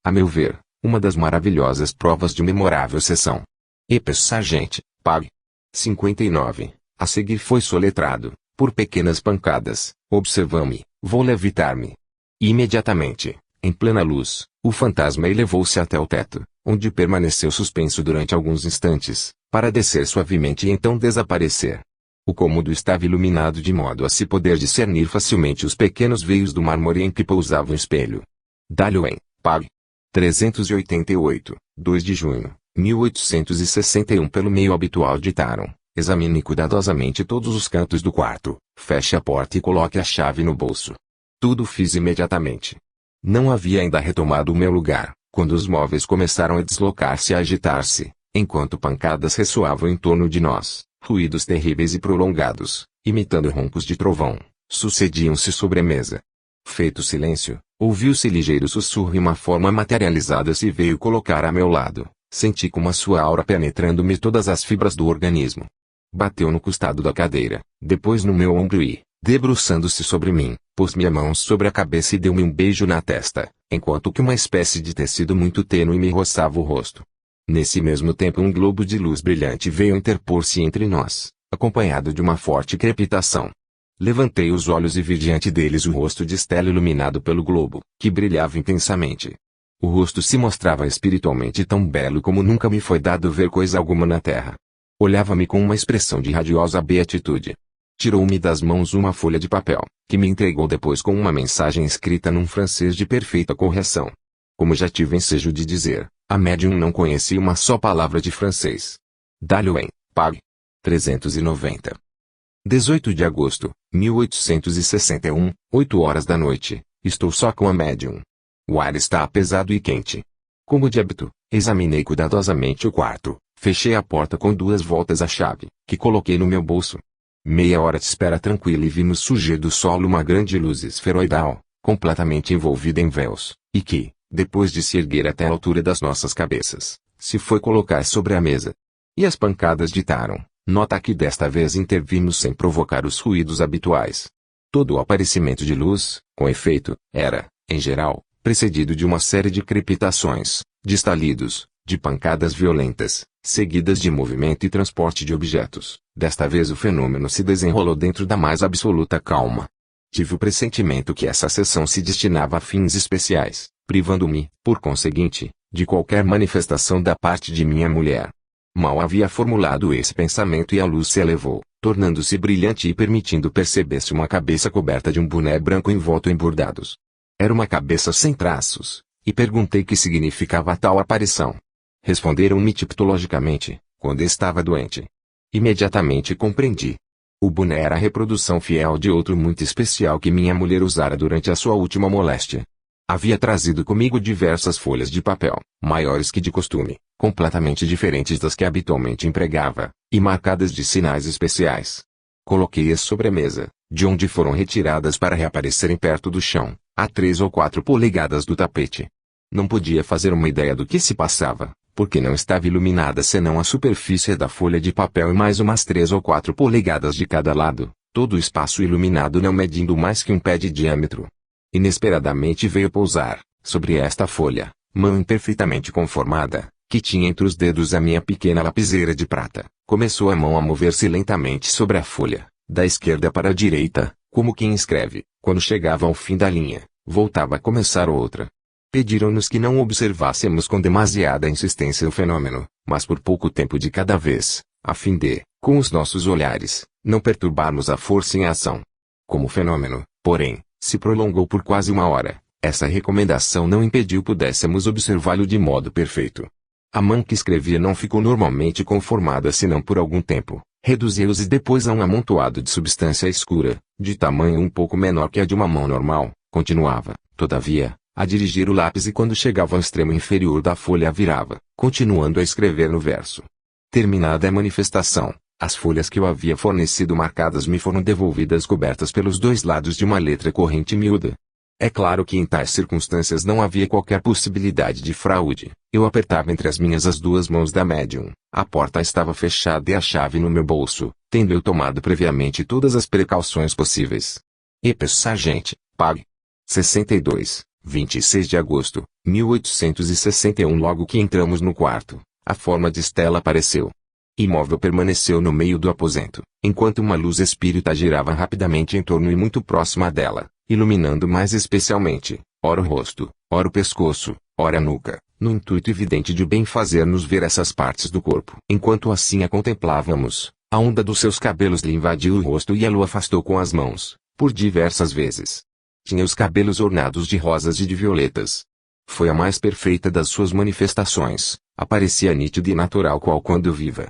A meu ver, uma das maravilhosas provas de uma memorável sessão. Epes Sargent, Pag. 59. A seguir foi soletrado, por pequenas pancadas, observame, vou levitar-me. Imediatamente, em plena luz, o fantasma elevou-se até o teto, onde permaneceu suspenso durante alguns instantes, para descer suavemente e então desaparecer. O cômodo estava iluminado de modo a se poder discernir facilmente os pequenos veios do mármore em que pousava o espelho. Dalion, Pag. 388, 2 de junho, 1861. Pelo meio habitual ditaram: examine cuidadosamente todos os cantos do quarto, feche a porta e coloque a chave no bolso. Tudo fiz imediatamente. Não havia ainda retomado o meu lugar, quando os móveis começaram a deslocar-se e a agitar-se, enquanto pancadas ressoavam em torno de nós, ruídos terríveis e prolongados, imitando roncos de trovão, sucediam-se sobre a mesa. Feito silêncio, ouviu-se ligeiro sussurro e uma forma materializada se veio colocar a meu lado. Senti como a sua aura penetrando-me todas as fibras do organismo. Bateu no costado da cadeira, depois no meu ombro e, debruçando-se sobre mim, pôs-me a mão sobre a cabeça e deu-me um beijo na testa, enquanto que uma espécie de tecido muito tênue me roçava o rosto. Nesse mesmo tempo um globo de luz brilhante veio interpor-se entre nós, acompanhado de uma forte crepitação. Levantei os olhos e vi diante deles o rosto de Stella iluminado pelo globo, que brilhava intensamente. O rosto se mostrava espiritualmente tão belo como nunca me foi dado ver coisa alguma na terra. Olhava-me com uma expressão de radiosa beatitude. Tirou-me das mãos uma folha de papel, que me entregou depois com uma mensagem escrita num francês de perfeita correção. Como já tive ensejo de dizer, a médium não conhecia uma só palavra de francês. Dalion, Pag. 390. 18 de agosto, 1861, 8 horas da noite. Estou só com a médium. O ar está pesado e quente. Como de hábito, examinei cuidadosamente o quarto, fechei a porta com 2 voltas a chave, que coloquei no meu bolso. Meia hora de espera tranquila e vimos surgir do solo uma grande luz esferoidal, completamente envolvida em véus, e que, depois de se erguer até a altura das nossas cabeças, se foi colocar sobre a mesa. E as pancadas ditaram. Nota que desta vez intervimos sem provocar os ruídos habituais. Todo o aparecimento de luz, com efeito, era, em geral, precedido de uma série de crepitações, de estalidos, de pancadas violentas, seguidas de movimento e transporte de objetos. Desta vez o fenômeno se desenrolou dentro da mais absoluta calma. Tive o pressentimento que essa sessão se destinava a fins especiais, privando-me, por conseguinte, de qualquer manifestação da parte de minha mulher. Mal havia formulado esse pensamento e a luz se elevou, tornando-se brilhante e permitindo perceber-se uma cabeça coberta de um boné branco envolto em bordados. Era uma cabeça sem traços, e perguntei que significava tal aparição. Responderam-me tipologicamente, quando estava doente. Imediatamente compreendi. O boné era a reprodução fiel de outro muito especial que minha mulher usara durante a sua última moléstia. Havia trazido comigo diversas folhas de papel, maiores que de costume, completamente diferentes das que habitualmente empregava, e marcadas de sinais especiais. Coloquei-as sobre a mesa, de onde foram retiradas para reaparecerem perto do chão, a 3 ou 4 polegadas do tapete. Não podia fazer uma ideia do que se passava, porque não estava iluminada senão a superfície da folha de papel e mais umas 3 ou 4 polegadas de cada lado, todo o espaço iluminado não medindo mais que um pé de diâmetro. Inesperadamente veio pousar, sobre esta folha, mão imperfeitamente conformada, que tinha entre os dedos a minha pequena lapiseira de prata. Começou a mão a mover-se lentamente sobre a folha, da esquerda para a direita, como quem escreve. Quando chegava ao fim da linha, voltava a começar outra. Pediram-nos que não observássemos com demasiada insistência o fenômeno, mas por pouco tempo de cada vez, a fim de, com os nossos olhares, não perturbarmos a força em ação. Como o fenômeno, porém, se prolongou por quase uma hora, essa recomendação não impediu pudéssemos observá-lo de modo perfeito. A mão que escrevia não ficou normalmente conformada senão por algum tempo, reduziu-se depois a um amontoado de substância escura, de tamanho um pouco menor que a de uma mão normal, continuava, todavia, a dirigir o lápis e quando chegava ao extremo inferior da folha a virava, continuando a escrever no verso. Terminada a manifestação, as folhas que eu havia fornecido marcadas me foram devolvidas cobertas pelos 2 lados de uma letra corrente miúda. É claro que em tais circunstâncias não havia qualquer possibilidade de fraude. Eu apertava entre as minhas as 2 mãos da médium, a porta estava fechada e a chave no meu bolso, tendo eu tomado previamente todas as precauções possíveis. Epes Sargent, Pag. 62, 26 de agosto, 1861. Logo que entramos no quarto, a forma de Stella apareceu. Imóvel permaneceu no meio do aposento, enquanto uma luz espírita girava rapidamente em torno e muito próxima dela, iluminando mais especialmente, ora o rosto, ora o pescoço, ora a nuca, no intuito evidente de bem fazer-nos ver essas partes do corpo. Enquanto assim a contemplávamos, a onda dos seus cabelos lhe invadiu o rosto e ela o afastou com as mãos, por diversas vezes. Tinha os cabelos ornados de rosas e de violetas. Foi a mais perfeita das suas manifestações, aparecia nítida e natural qual quando viva.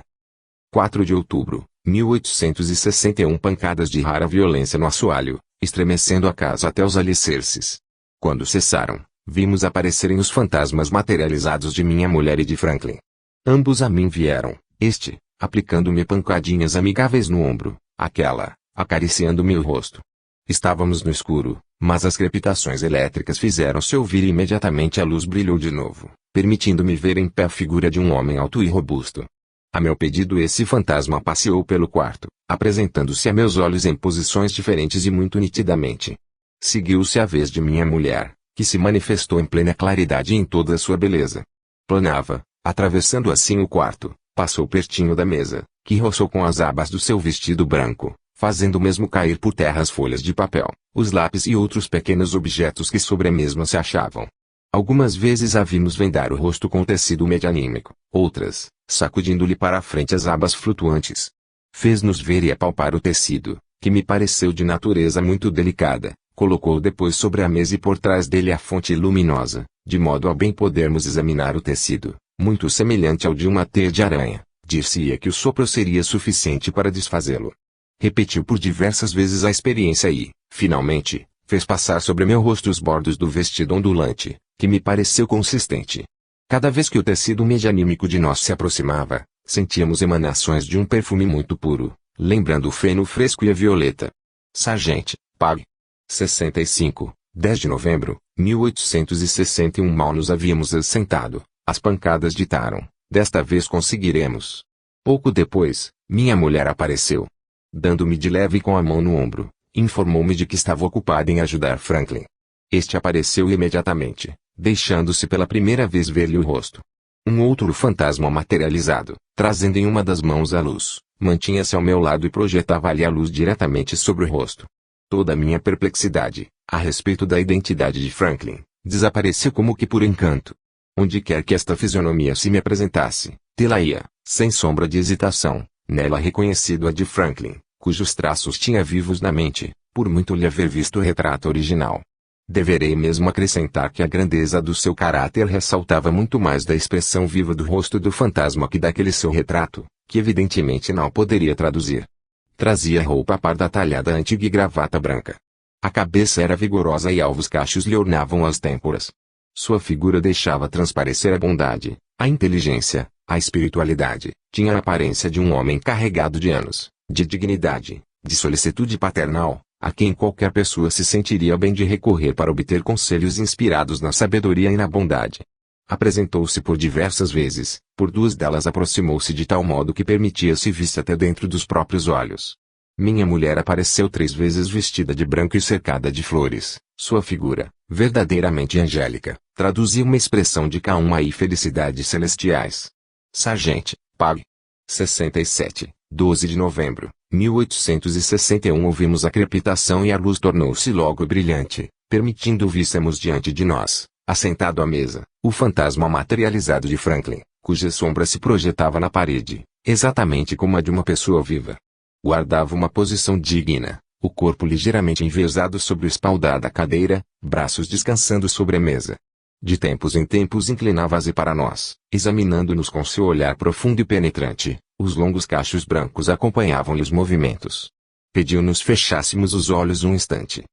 4 de outubro, 1861. Pancadas de rara violência no assoalho, estremecendo a casa até os alicerces. Quando cessaram, vimos aparecerem os fantasmas materializados de minha mulher e de Franklin. Ambos a mim vieram, este, aplicando-me pancadinhas amigáveis no ombro, aquela, acariciando-me o rosto. Estávamos no escuro, mas as crepitações elétricas fizeram-se ouvir e imediatamente a luz brilhou de novo, permitindo-me ver em pé a figura de um homem alto e robusto. A meu pedido esse fantasma passeou pelo quarto, apresentando-se a meus olhos em posições diferentes e muito nitidamente. Seguiu-se a vez de minha mulher, que se manifestou em plena claridade e em toda a sua beleza. Planava, atravessando assim o quarto, passou pertinho da mesa, que roçou com as abas do seu vestido branco, fazendo mesmo cair por terra as folhas de papel, os lápis e outros pequenos objetos que sobre a mesma se achavam. Algumas vezes a vimos vendar o rosto com tecido medianímico, outras, sacudindo-lhe para a frente as abas flutuantes. Fez-nos ver e apalpar o tecido, que me pareceu de natureza muito delicada, colocou depois sobre a mesa e por trás dele a fonte luminosa, de modo a bem podermos examinar o tecido, muito semelhante ao de uma teia de aranha. Dir-se-ia que o sopro seria suficiente para desfazê-lo. Repetiu por diversas vezes a experiência e, finalmente, fez passar sobre meu rosto os bordos do vestido ondulante, que me pareceu consistente. Cada vez que o tecido medianímico de nós se aproximava, sentíamos emanações de um perfume muito puro, lembrando o feno fresco e a violeta. Sargent, Pag. 65, 10 de novembro, 1861. Mal nos havíamos assentado, as pancadas ditaram, desta vez conseguiremos. Pouco depois, minha mulher apareceu. Dando-me de leve com a mão no ombro, informou-me de que estava ocupada em ajudar Franklin. Este apareceu imediatamente, deixando-se pela primeira vez ver-lhe o rosto. Um outro fantasma materializado, trazendo em uma das mãos a luz, mantinha-se ao meu lado e projetava-lhe a luz diretamente sobre o rosto. Toda a minha perplexidade, a respeito da identidade de Franklin, desapareceu como que por encanto. Onde quer que esta fisionomia se me apresentasse, tê-la-ia, sem sombra de hesitação, nela reconhecido a de Franklin, cujos traços tinha vivos na mente, por muito lhe haver visto o retrato original. Deverei mesmo acrescentar que a grandeza do seu caráter ressaltava muito mais da expressão viva do rosto do fantasma que daquele seu retrato, que evidentemente não poderia traduzir. Trazia roupa parda talhada antiga e gravata branca. A cabeça era vigorosa e alvos cachos lhe ornavam as têmporas. Sua figura deixava transparecer a bondade, a inteligência, a espiritualidade. Tinha a aparência de um homem carregado de anos, de dignidade, de solicitude paternal, a quem qualquer pessoa se sentiria bem de recorrer para obter conselhos inspirados na sabedoria e na bondade. Apresentou-se por diversas vezes, por duas delas aproximou-se de tal modo que permitia-se vista até dentro dos próprios olhos. Minha mulher apareceu 3 vezes vestida de branco e cercada de flores. Sua figura, verdadeiramente angélica, traduzia uma expressão de calma e felicidade celestiais. Sargent, Pag. 67, 12 de novembro, 1861. Ouvimos a crepitação e a luz tornou-se logo brilhante, permitindo víssemos diante de nós, assentado à mesa, o fantasma materializado de Franklin, cuja sombra se projetava na parede, exatamente como a de uma pessoa viva. Guardava uma posição digna, o corpo ligeiramente envezado sobre o espaldar da cadeira, braços descansando sobre a mesa. De tempos em tempos inclinava-se para nós, examinando-nos com seu olhar profundo e penetrante. Os longos cachos brancos acompanhavam-lhe os movimentos. Pediu-nos fechássemos os olhos um instante.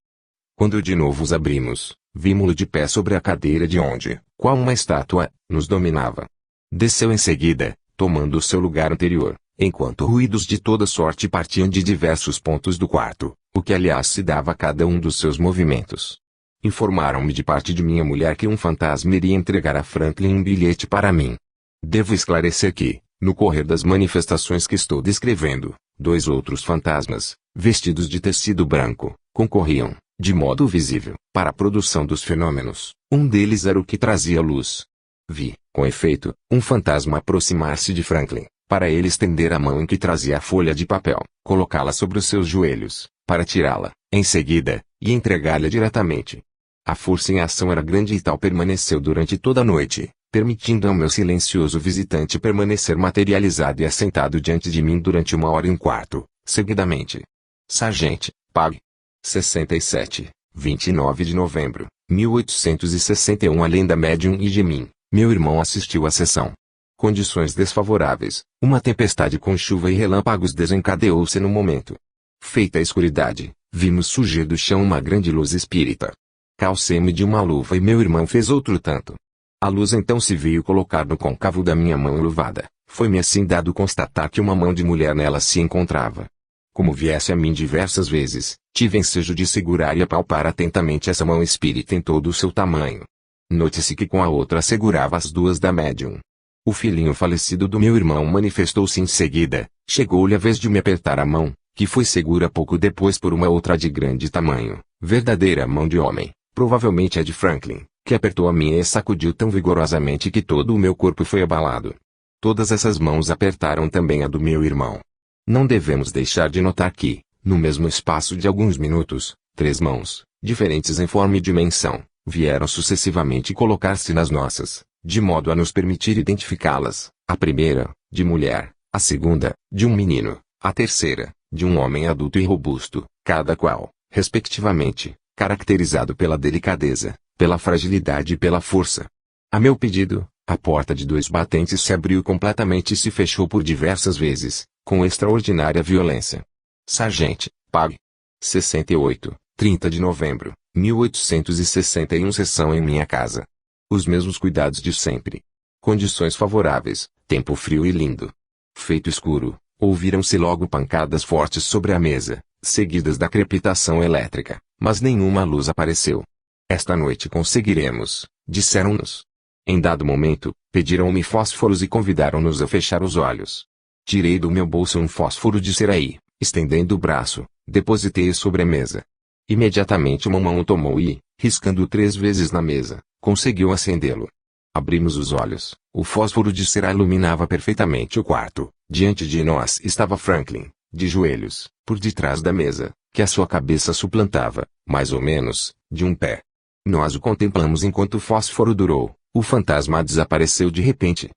Quando de novo os abrimos, vimo-lo de pé sobre a cadeira de onde, qual uma estátua, nos dominava. Desceu em seguida, tomando o seu lugar anterior, enquanto ruídos de toda sorte partiam de diversos pontos do quarto, o que aliás se dava a cada um dos seus movimentos. Informaram-me de parte de minha mulher que um fantasma iria entregar a Franklin um bilhete para mim. Devo esclarecer que, no correr das manifestações que estou descrevendo, 2 outros fantasmas, vestidos de tecido branco, concorriam, de modo visível, para a produção dos fenômenos. Um deles era o que trazia luz. Vi, com efeito, um fantasma aproximar-se de Franklin, para ele estender a mão em que trazia a folha de papel, colocá-la sobre os seus joelhos, para tirá-la, em seguida, e entregar-lhe diretamente. A força em ação era grande e tal permaneceu durante toda a noite, permitindo ao meu silencioso visitante permanecer materializado e assentado diante de mim durante 1 hora e 1/4, seguidamente. Sargente, Pag. 67, 29 de novembro, 1861. Além da médium e de mim, meu irmão assistiu à sessão. Condições desfavoráveis, uma tempestade com chuva e relâmpagos desencadeou-se no momento. Feita a escuridade, vimos surgir do chão uma grande luz espírita. Calcei-me de uma luva e meu irmão fez outro tanto. A luz então se veio colocar no côncavo da minha mão enluvada. Foi-me assim dado constatar que uma mão de mulher nela se encontrava. Como viesse a mim diversas vezes, tive ensejo de segurar e apalpar atentamente essa mão espírita em todo o seu tamanho. Note-se que com a outra segurava as duas da médium. O filhinho falecido do meu irmão manifestou-se em seguida, chegou-lhe a vez de me apertar a mão, que foi segura pouco depois por uma outra de grande tamanho, verdadeira mão de homem, provavelmente a de Franklin, que apertou a minha e sacudiu tão vigorosamente que todo o meu corpo foi abalado. Todas essas mãos apertaram também a do meu irmão. Não devemos deixar de notar que, no mesmo espaço de alguns minutos, 3 mãos, diferentes em forma e dimensão, vieram sucessivamente colocar-se nas nossas, de modo a nos permitir identificá-las, a primeira, de mulher, a segunda, de um menino, a terceira, de um homem adulto e robusto, cada qual, respectivamente, caracterizado pela delicadeza, pela fragilidade e pela força. A meu pedido, a porta de 2 batentes se abriu completamente e se fechou por diversas vezes, com extraordinária violência. Sargente, Pag. 68, 30 de novembro, 1861. Sessão em minha casa. Os mesmos cuidados de sempre. Condições favoráveis, tempo frio e lindo. Feito escuro, ouviram-se logo pancadas fortes sobre a mesa, seguidas da crepitação elétrica, mas nenhuma luz apareceu. Esta noite conseguiremos, disseram-nos. Em dado momento, pediram-me fósforos e convidaram-nos a fechar os olhos. Tirei do meu bolso um fósforo de ceraí, estendendo o braço, depositei-o sobre a mesa. Imediatamente uma mão o tomou e, riscando-o 3 vezes na mesa, conseguiu acendê-lo. Abrimos os olhos, o fósforo de cera iluminava perfeitamente o quarto. Diante de nós estava Franklin, de joelhos, por detrás da mesa, que a sua cabeça suplantava, mais ou menos, de um pé. Nós o contemplamos enquanto o fósforo durou. O fantasma desapareceu de repente.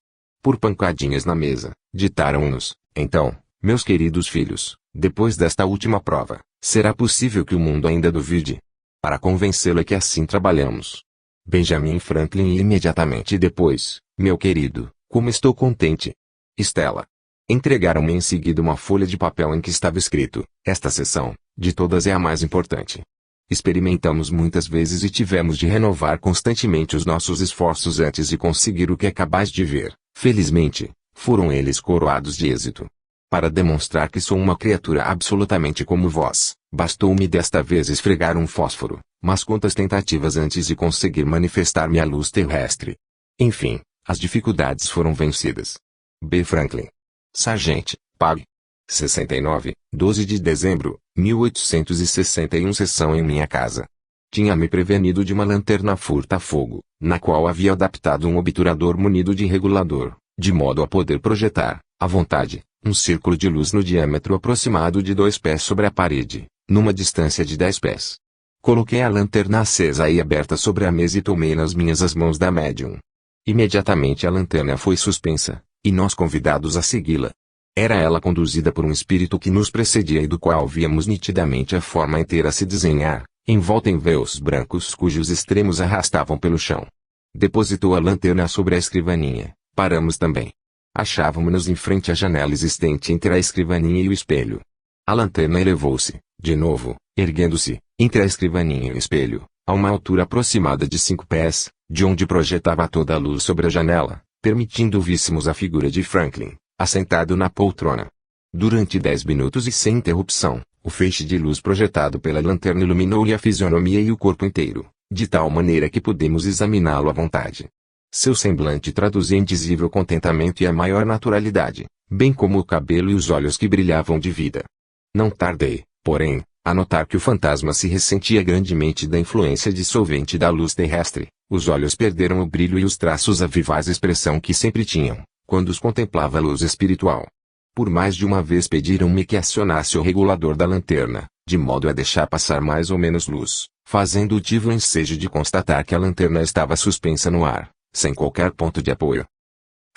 Por pancadinhas na mesa, ditaram-nos, então, meus queridos filhos, depois desta última prova, será possível que o mundo ainda duvide? Para convencê-lo é que assim trabalhamos. Benjamin Franklin e imediatamente depois, meu querido, como estou contente. Estela. Entregaram-me em seguida uma folha de papel em que estava escrito, esta sessão, de todas é a mais importante. Experimentamos muitas vezes e tivemos de renovar constantemente os nossos esforços antes de conseguir o que acabais de ver. Felizmente, foram eles coroados de êxito. Para demonstrar que sou uma criatura absolutamente como vós, bastou-me desta vez esfregar um fósforo, mas quantas tentativas antes de conseguir manifestar-me a luz terrestre. Enfim, as dificuldades foram vencidas. B. Franklin. Sargente, Pag. 69, 12 de dezembro, 1861. Sessão em minha casa. Tinha-me prevenido de uma lanterna furta-fogo, na qual havia adaptado um obturador munido de regulador, de modo a poder projetar, à vontade, um círculo de luz no diâmetro aproximado de 2 pés sobre a parede, numa distância de 10 pés. Coloquei a lanterna acesa e aberta sobre a mesa e tomei nas minhas as mãos da médium. Imediatamente a lanterna foi suspensa, e nós convidados a segui-la. Era ela conduzida por um espírito que nos precedia e do qual víamos nitidamente a forma inteira se desenhar, envolta em véus brancos cujos extremos arrastavam pelo chão. Depositou a lanterna sobre a escrivaninha, paramos também. Achávamos-nos em frente à janela existente entre a escrivaninha e o espelho. A lanterna elevou-se, de novo, erguendo-se, entre a escrivaninha e o espelho, a uma altura aproximada de 5 pés, de onde projetava toda a luz sobre a janela, permitindo víssemos a figura de Franklin, assentado na poltrona. Durante 10 minutos e sem interrupção, o feixe de luz projetado pela lanterna iluminou-lhe a fisionomia e o corpo inteiro, de tal maneira que pudemos examiná-lo à vontade. Seu semblante traduzia indizível contentamento e a maior naturalidade, bem como o cabelo e os olhos que brilhavam de vida. Não tardei, porém, A notar que o fantasma se ressentia grandemente da influência dissolvente da luz terrestre, os olhos perderam o brilho e os traços a vivaz expressão que sempre tinham, quando os contemplava a luz espiritual. Por mais de uma vez pediram-me que acionasse o regulador da lanterna, de modo a deixar passar mais ou menos luz, fazendo tive o ensejo de constatar que a lanterna estava suspensa no ar, sem qualquer ponto de apoio.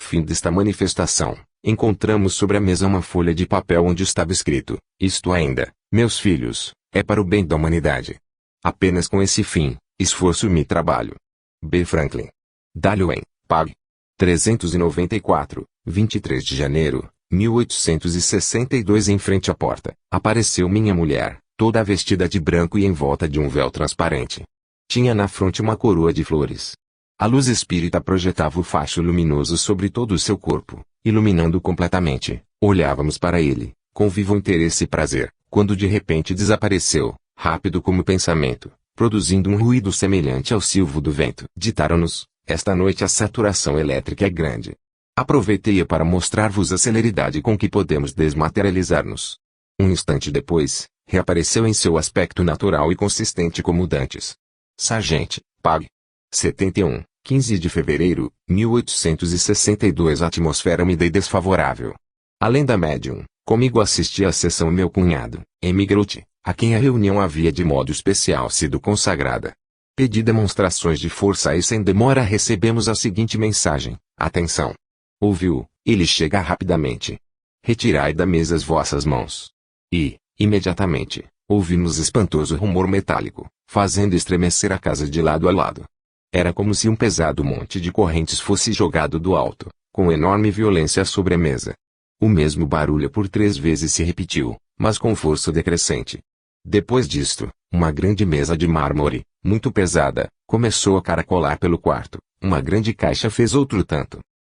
Fim desta manifestação. Encontramos sobre a mesa uma folha de papel onde estava escrito: isto ainda, meus filhos, é para o bem da humanidade. Apenas com esse fim, esforço-me e trabalho. B. Franklin. Dalian, Pag. 394, 23 de janeiro, 1862. Em frente à porta, apareceu minha mulher, toda vestida de branco e em volta de um véu transparente. Tinha na fronte uma coroa de flores. A luz espírita projetava o facho luminoso sobre todo o seu corpo, iluminando completamente. Olhávamos para ele, com vivo interesse e prazer, quando de repente desapareceu, rápido como pensamento, produzindo um ruído semelhante ao silvo do vento. Ditaram-nos: esta noite a saturação elétrica é grande. Aproveitei-a para mostrar-vos a celeridade com que podemos desmaterializar-nos. Um instante depois, reapareceu em seu aspecto natural e consistente como dantes. Sargent, Pag. 71, 15 de fevereiro, 1862. A atmosfera úmida e desfavorável. Além da médium, comigo assistia à sessão meu cunhado, M. Grote, a quem a reunião havia de modo especial sido consagrada. Pedi demonstrações de força e sem demora recebemos a seguinte mensagem: atenção! Ouviu, ele chega rapidamente. Retirai da mesa as vossas mãos. E, imediatamente, ouvimos espantoso rumor metálico, fazendo estremecer a casa de lado a lado. Era como se um pesado monte de correntes fosse jogado do alto, com enorme violência sobre a mesa. O mesmo barulho por 3 vezes se repetiu, mas com força decrescente. Depois disto, uma grande mesa de mármore, muito pesada, começou a caracolar pelo quarto. Uma grande caixa fez outro tanto.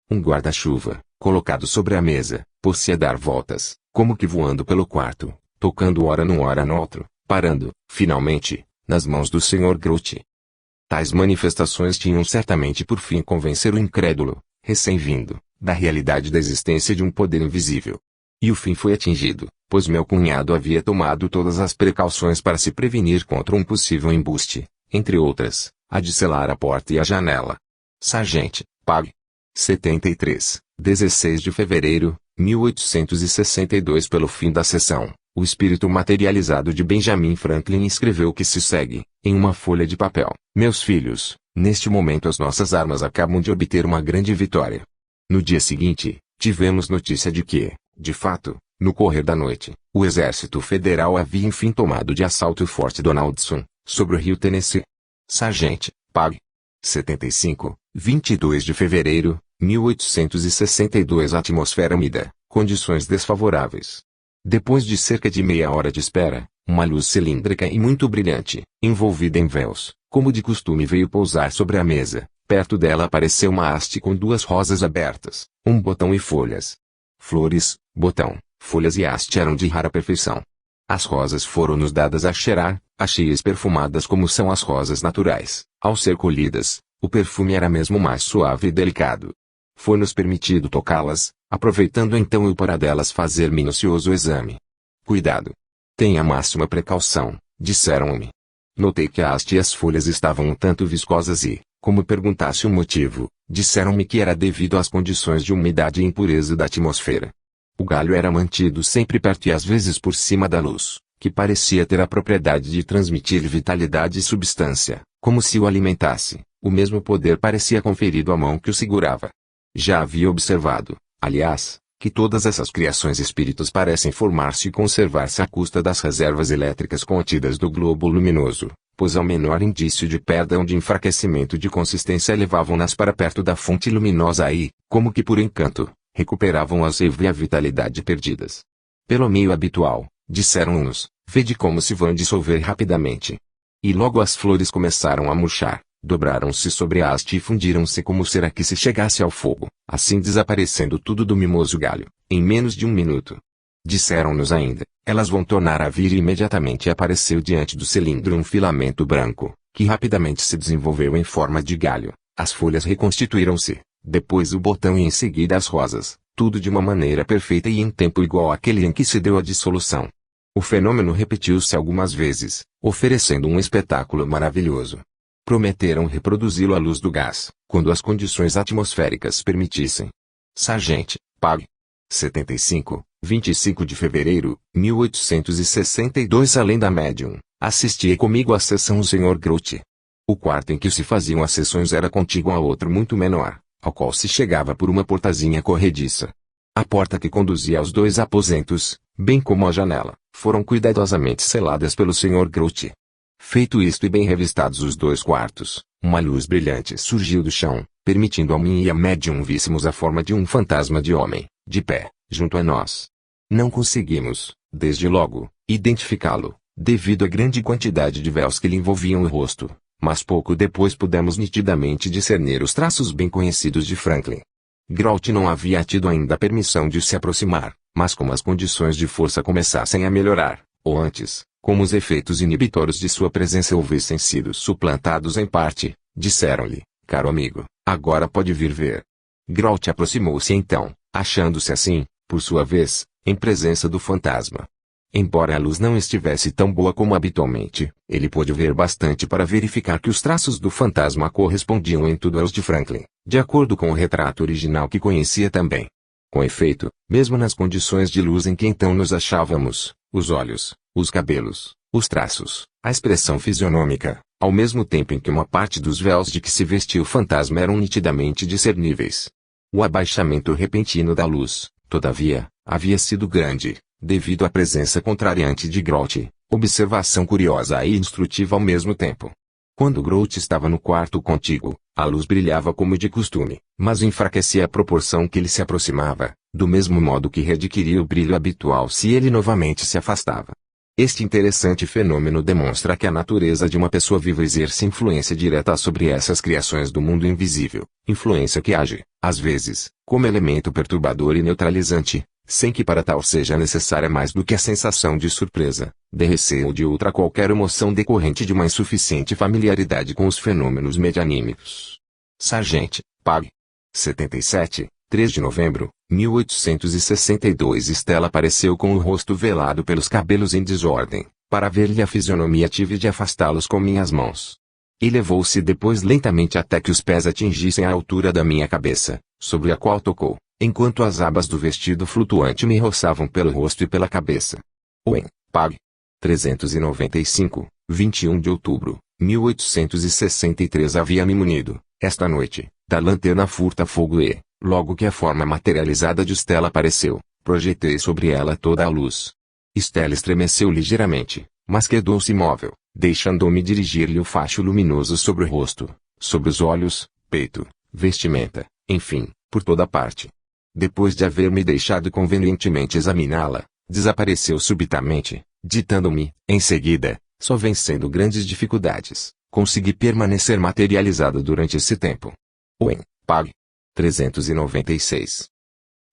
Um guarda-chuva, colocado sobre a mesa, pôs-se a dar voltas, como que voando pelo quarto, tocando ora num ora no outro, parando, finalmente, nas mãos do Sr. Grote. Tais manifestações tinham certamente por fim convencer o incrédulo, recém-vindo, da realidade da existência de um poder invisível. E o fim foi atingido, pois meu cunhado havia tomado todas as precauções para se prevenir contra um possível embuste, entre outras, a de selar a porta e a janela. Sargent, Pag. 73, 16 de fevereiro, 1862. Pelo fim da sessão, o espírito materializado de Benjamin Franklin escreveu o que se segue, em uma folha de papel: meus filhos, neste momento as nossas armas acabam de obter uma grande vitória. No dia seguinte, tivemos notícia de que, de fato, no correr da noite, o exército federal havia enfim tomado de assalto o Forte Donaldson, sobre o rio Tennessee. Sargent, Pag. 75, 22 de fevereiro, 1862. Atmosfera úmida, condições desfavoráveis. Depois de cerca de meia hora de espera, uma luz cilíndrica e muito brilhante, envolvida em véus, como de costume veio pousar sobre a mesa. Perto dela apareceu uma haste com 2 rosas abertas, um botão e folhas. Flores, botão, folhas e haste eram de rara perfeição. As rosas foram-nos dadas a cheirar, achei-as perfumadas como são as rosas naturais. Ao ser colhidas, o perfume era mesmo mais suave e delicado. Foi-nos permitido tocá-las, aproveitando então eu para delas fazer minucioso exame. Cuidado! Tenha a máxima precaução, disseram-me. Notei que a haste e as folhas estavam um tanto viscosas e, como perguntasse o motivo, disseram-me que era devido às condições de umidade e impureza da atmosfera. O galho era mantido sempre perto e às vezes por cima da luz, que parecia ter a propriedade de transmitir vitalidade e substância, como se o alimentasse. O mesmo poder parecia conferido à mão que o segurava. Já havia observado, aliás, que todas essas criações espíritos parecem formar-se e conservar-se à custa das reservas elétricas contidas do globo luminoso, pois ao menor indício de perda ou de enfraquecimento de consistência levavam-nas para perto da fonte luminosa e, como que por encanto, recuperavam a seiva e a vitalidade perdidas. Pelo meio habitual, disseram-nos, vede como se vão dissolver rapidamente. E logo as flores começaram a murchar, dobraram-se sobre a haste e fundiram-se como será que se chegasse ao fogo, assim desaparecendo tudo do mimoso galho, em menos de 1 minuto. Disseram-nos ainda, elas vão tornar a vir e imediatamente apareceu diante do cilindro um filamento branco, que rapidamente se desenvolveu em forma de galho, as folhas reconstituíram-se, depois o botão e em seguida as rosas, tudo de uma maneira perfeita e em tempo igual àquele em que se deu a dissolução. O fenômeno repetiu-se algumas vezes, oferecendo um espetáculo maravilhoso. Prometeram reproduzi-lo à luz do gás, quando as condições atmosféricas permitissem. Sargent, Pag. 75, 25 de fevereiro, 1862. Além da médium, assistia comigo à sessão o Sr. Grote. O quarto em que se faziam as sessões era contíguo a outro muito menor, ao qual se chegava por uma portazinha corrediça. A porta que conduzia aos 2 aposentos, bem como a janela, foram cuidadosamente seladas pelo Sr. Grote. Feito isto e bem revistados os 2 quartos, uma luz brilhante surgiu do chão, permitindo a mim e a médium víssemos a forma de um fantasma de homem, de pé, junto a nós. Não conseguimos, desde logo, identificá-lo, devido à grande quantidade de véus que lhe envolviam o rosto, mas pouco depois pudemos nitidamente discernir os traços bem conhecidos de Franklin. Grote não havia tido ainda permissão de se aproximar, mas como as condições de força começassem a melhorar, ou antes, como os efeitos inibitórios de sua presença houvessem sido suplantados em parte, disseram-lhe, caro amigo, agora pode vir ver. Grote aproximou-se então, achando-se assim, por sua vez, em presença do fantasma. Embora a luz não estivesse tão boa como habitualmente, ele pôde ver bastante para verificar que os traços do fantasma correspondiam em tudo aos de Franklin, de acordo com o retrato original que conhecia também. Com efeito, mesmo nas condições de luz em que então nos achávamos, os olhos, os cabelos, os traços, a expressão fisionômica, ao mesmo tempo em que uma parte dos véus de que se vestia o fantasma eram nitidamente discerníveis. O abaixamento repentino da luz, todavia, havia sido grande, devido à presença contrariante de Grote, observação curiosa e instrutiva ao mesmo tempo. Quando Grote estava no quarto contíguo, a luz brilhava como de costume, mas enfraquecia à proporção que ele se aproximava, do mesmo modo que readquiria o brilho habitual se ele novamente se afastava. Este interessante fenômeno demonstra que a natureza de uma pessoa viva exerce influência direta sobre essas criações do mundo invisível, influência que age, às vezes, como elemento perturbador e neutralizante, sem que para tal seja necessária mais do que a sensação de surpresa, de receio ou de outra qualquer emoção decorrente de uma insuficiente familiaridade com os fenômenos medianímicos. Sargent, Pag. 77, 3 de novembro, 1862. Stella apareceu com o rosto velado pelos cabelos em desordem. Para ver-lhe a fisionomia tive de afastá-los com minhas mãos. Elevou-se depois lentamente até que os pés atingissem a altura da minha cabeça, sobre a qual tocou, enquanto as abas do vestido flutuante me roçavam pelo rosto e pela cabeça. Owen, Pag. 395, 21 de outubro, 1863. Havia-me munido, esta noite, da lanterna furta-fogo e, logo que a forma materializada de Stella apareceu, projetei sobre ela toda a luz. Stella estremeceu ligeiramente, mas quedou-se imóvel, deixando-me dirigir-lhe o facho luminoso sobre o rosto, sobre os olhos, peito, vestimenta, enfim, por toda parte. Depois de haver-me deixado convenientemente examiná-la, desapareceu subitamente, ditando-me, em seguida, só vencendo grandes dificuldades, consegui permanecer materializada durante esse tempo. Owen, Pag. 396.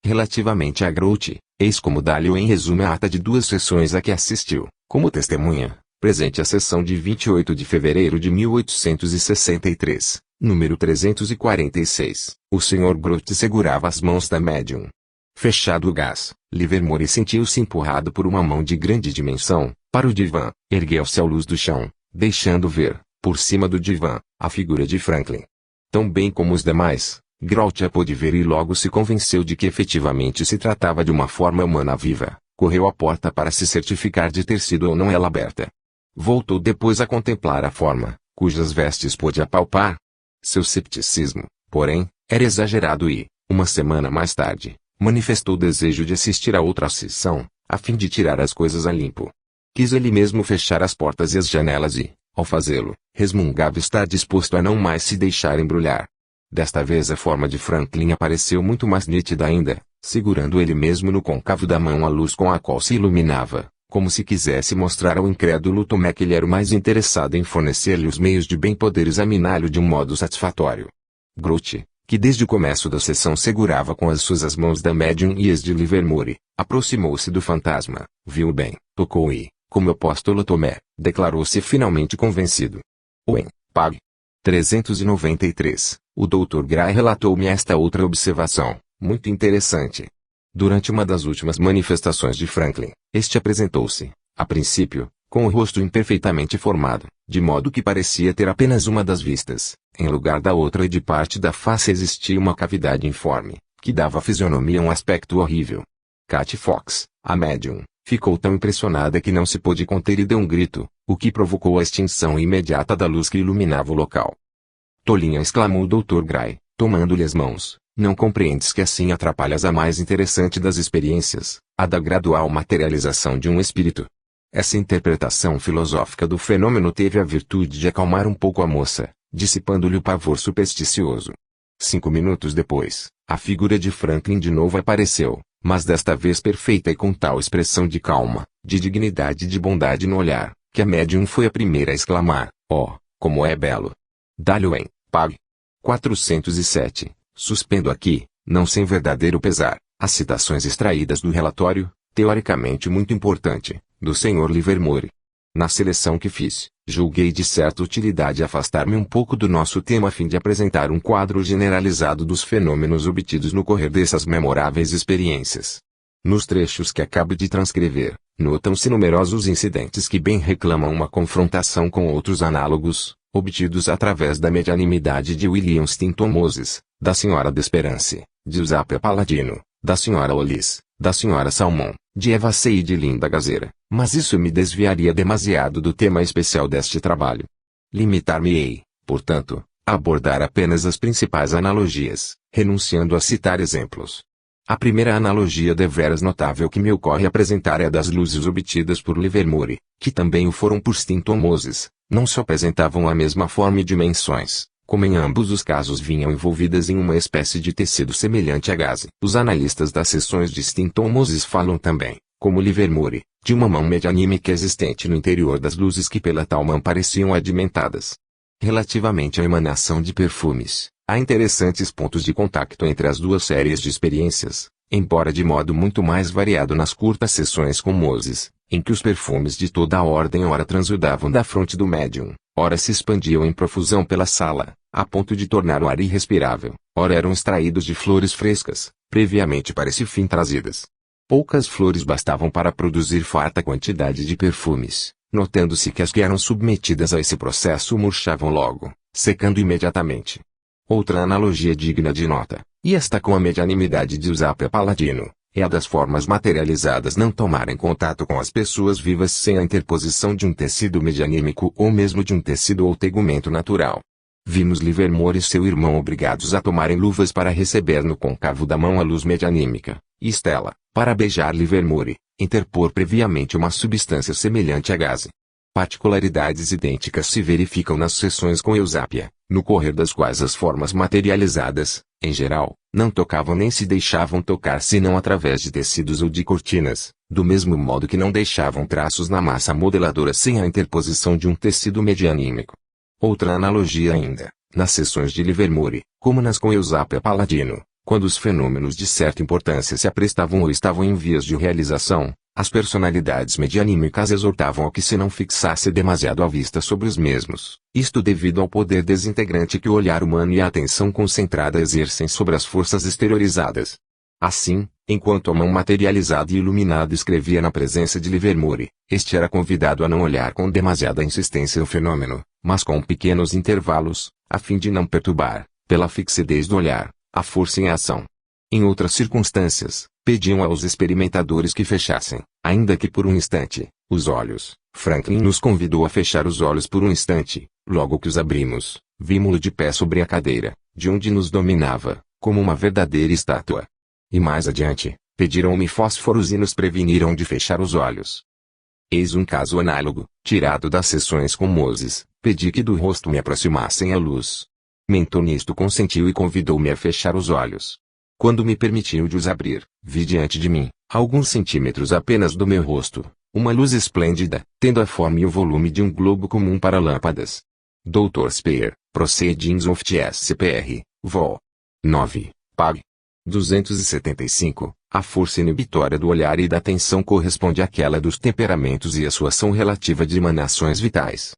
Relativamente a Grote, eis como dá-lhe em resumo a ata de 2 sessões a que assistiu, como testemunha, presente a sessão de 28 de fevereiro de 1863, número 346. O Sr. Grote segurava as mãos da médium. Fechado o gás, Livermore sentiu-se empurrado por uma mão de grande dimensão, para o divã, ergueu-se à luz do chão, deixando ver, por cima do divã, a figura de Franklin. Tão bem como os demais, Grote a pôde ver e logo se convenceu de que efetivamente se tratava de uma forma humana viva. Correu à porta para se certificar de ter sido ou não ela aberta. Voltou depois a contemplar a forma, cujas vestes pôde apalpar. Seu cepticismo, porém, era exagerado e, uma semana mais tarde, manifestou o desejo de assistir a outra sessão, a fim de tirar as coisas a limpo. Quis ele mesmo fechar as portas e as janelas e, ao fazê-lo, resmungava estar disposto a não mais se deixar embrulhar. Desta vez a forma de Franklin apareceu muito mais nítida ainda, segurando ele mesmo no côncavo da mão a luz com a qual se iluminava, como se quisesse mostrar ao incrédulo Tomé que ele era o mais interessado em fornecer-lhe os meios de bem poder examiná-lo de um modo satisfatório. Grote, que desde o começo da sessão segurava com as suas as mãos da médium e as de Livermore, aproximou-se do fantasma, viu bem, tocou e, como o apóstolo Tomé, declarou-se finalmente convencido. Owen, Pag. 393. O Dr. Gray relatou-me esta outra observação, muito interessante. Durante uma das últimas manifestações de Franklin, este apresentou-se, A princípio, com o rosto imperfeitamente formado, de modo que parecia ter apenas uma das vistas, em lugar da outra, e de parte da face existia uma cavidade informe, que dava à fisionomia um aspecto horrível. Cat Fox, a médium, ficou tão impressionada que não se pôde conter e deu um grito, o que provocou a extinção imediata da luz que iluminava o local. Tolinha, exclamou o Dr. Gray, tomando-lhe as mãos, não compreendes que assim atrapalhas a mais interessante das experiências, a da gradual materialização de um espírito? Essa interpretação filosófica do fenômeno teve a virtude de acalmar um pouco a moça, dissipando-lhe o pavor supersticioso. 5 minutos depois, a figura de Franklin de novo apareceu, mas desta vez perfeita e com tal expressão de calma, de dignidade e de bondade no olhar, que a médium foi a primeira a exclamar: "Oh, como é belo!" Dalhoen, Pag. 407. Suspendo aqui, não sem verdadeiro pesar, as citações extraídas do relatório, teoricamente muito importante, do Sr. Livermore. Na seleção que fiz, julguei de certa utilidade afastar-me um pouco do nosso tema a fim de apresentar um quadro generalizado dos fenômenos obtidos no correr dessas memoráveis experiências. Nos trechos que acabo de transcrever, notam-se numerosos incidentes que bem reclamam uma confrontação com outros análogos, obtidos através da medianimidade de William Stanton Moses, da Sra. Desperance, de Giuseppe Palladino, da Sra. Olis, da Sra. Salmon, de Eva C. e de Linda Gazera, mas isso me desviaria demasiado do tema especial deste trabalho. Limitar-me-ei, portanto, a abordar apenas as principais analogias, renunciando a citar exemplos. A primeira analogia deveras notável que me ocorre apresentar é a das luzes obtidas por Livermore, que também o foram por Stanton Moses. Não só apresentavam a mesma forma e dimensões, como em ambos os casos vinham envolvidas em uma espécie de tecido semelhante a gaze. Os analistas das sessões de Stanton Moses falam também, como Livermore, de uma mão medianímica existente no interior das luzes que pela tal mão pareciam adimentadas. Relativamente à emanação de perfumes, há interessantes pontos de contacto entre as duas séries de experiências, embora de modo muito mais variado nas curtas sessões com Moses, em que os perfumes de toda a ordem ora transudavam da fronte do médium, ora se expandiam em profusão pela sala, a ponto de tornar o ar irrespirável, ora eram extraídos de flores frescas, previamente para esse fim trazidas. Poucas flores bastavam para produzir farta quantidade de perfumes, notando-se que as que eram submetidas a esse processo murchavam logo, secando imediatamente. Outra analogia digna de nota, e esta com a medianimidade de Giuseppe Palladino, é a das formas materializadas não tomarem contato com as pessoas vivas sem a interposição de um tecido medianímico ou mesmo de um tecido ou tegumento natural. Vimos Livermore e seu irmão obrigados a tomarem luvas para receber no côncavo da mão a luz medianímica, e Stella, para beijar Livermore, interpor previamente uma substância semelhante a gaze. Particularidades idênticas se verificam nas sessões com Eusápia, no correr das quais as formas materializadas, em geral, não tocavam nem se deixavam tocar senão através de tecidos ou de cortinas, do mesmo modo que não deixavam traços na massa modeladora sem a interposição de um tecido medianímico. Outra analogia ainda, nas sessões de Livermore, como nas com Eusápia Palladino, quando os fenômenos de certa importância se aprestavam ou estavam em vias de realização, as personalidades medianímicas exortavam a que se não fixasse demasiado a vista sobre os mesmos, isto devido ao poder desintegrante que o olhar humano e a atenção concentrada exercem sobre as forças exteriorizadas. Assim, enquanto a mão materializada e iluminada escrevia na presença de Livermore, este era convidado a não olhar com demasiada insistência o fenômeno, mas com pequenos intervalos, a fim de não perturbar, pela fixidez do olhar, a força em ação. Em outras circunstâncias, pediam aos experimentadores que fechassem, ainda que por um instante, os olhos. Franklin nos convidou a fechar os olhos por um instante. Logo que os abrimos, vimo-lo de pé sobre a cadeira, de onde nos dominava, como uma verdadeira estátua. E mais adiante, pediram-me fósforos e nos preveniram de fechar os olhos. Eis um caso análogo, tirado das sessões com Moses. Pedi que do rosto me aproximassem a luz. Mentor nisto consentiu e convidou-me a fechar os olhos. Quando me permitiu de os abrir, vi diante de mim, a alguns centímetros apenas do meu rosto, uma luz esplêndida, tendo a forma e o volume de um globo comum para lâmpadas. Dr. Speer, Proceedings of TSCPR, Vol. 9, Pag. 275, a força inibitória do olhar e da atenção corresponde àquela dos temperamentos e à sua ação relativa de emanações vitais.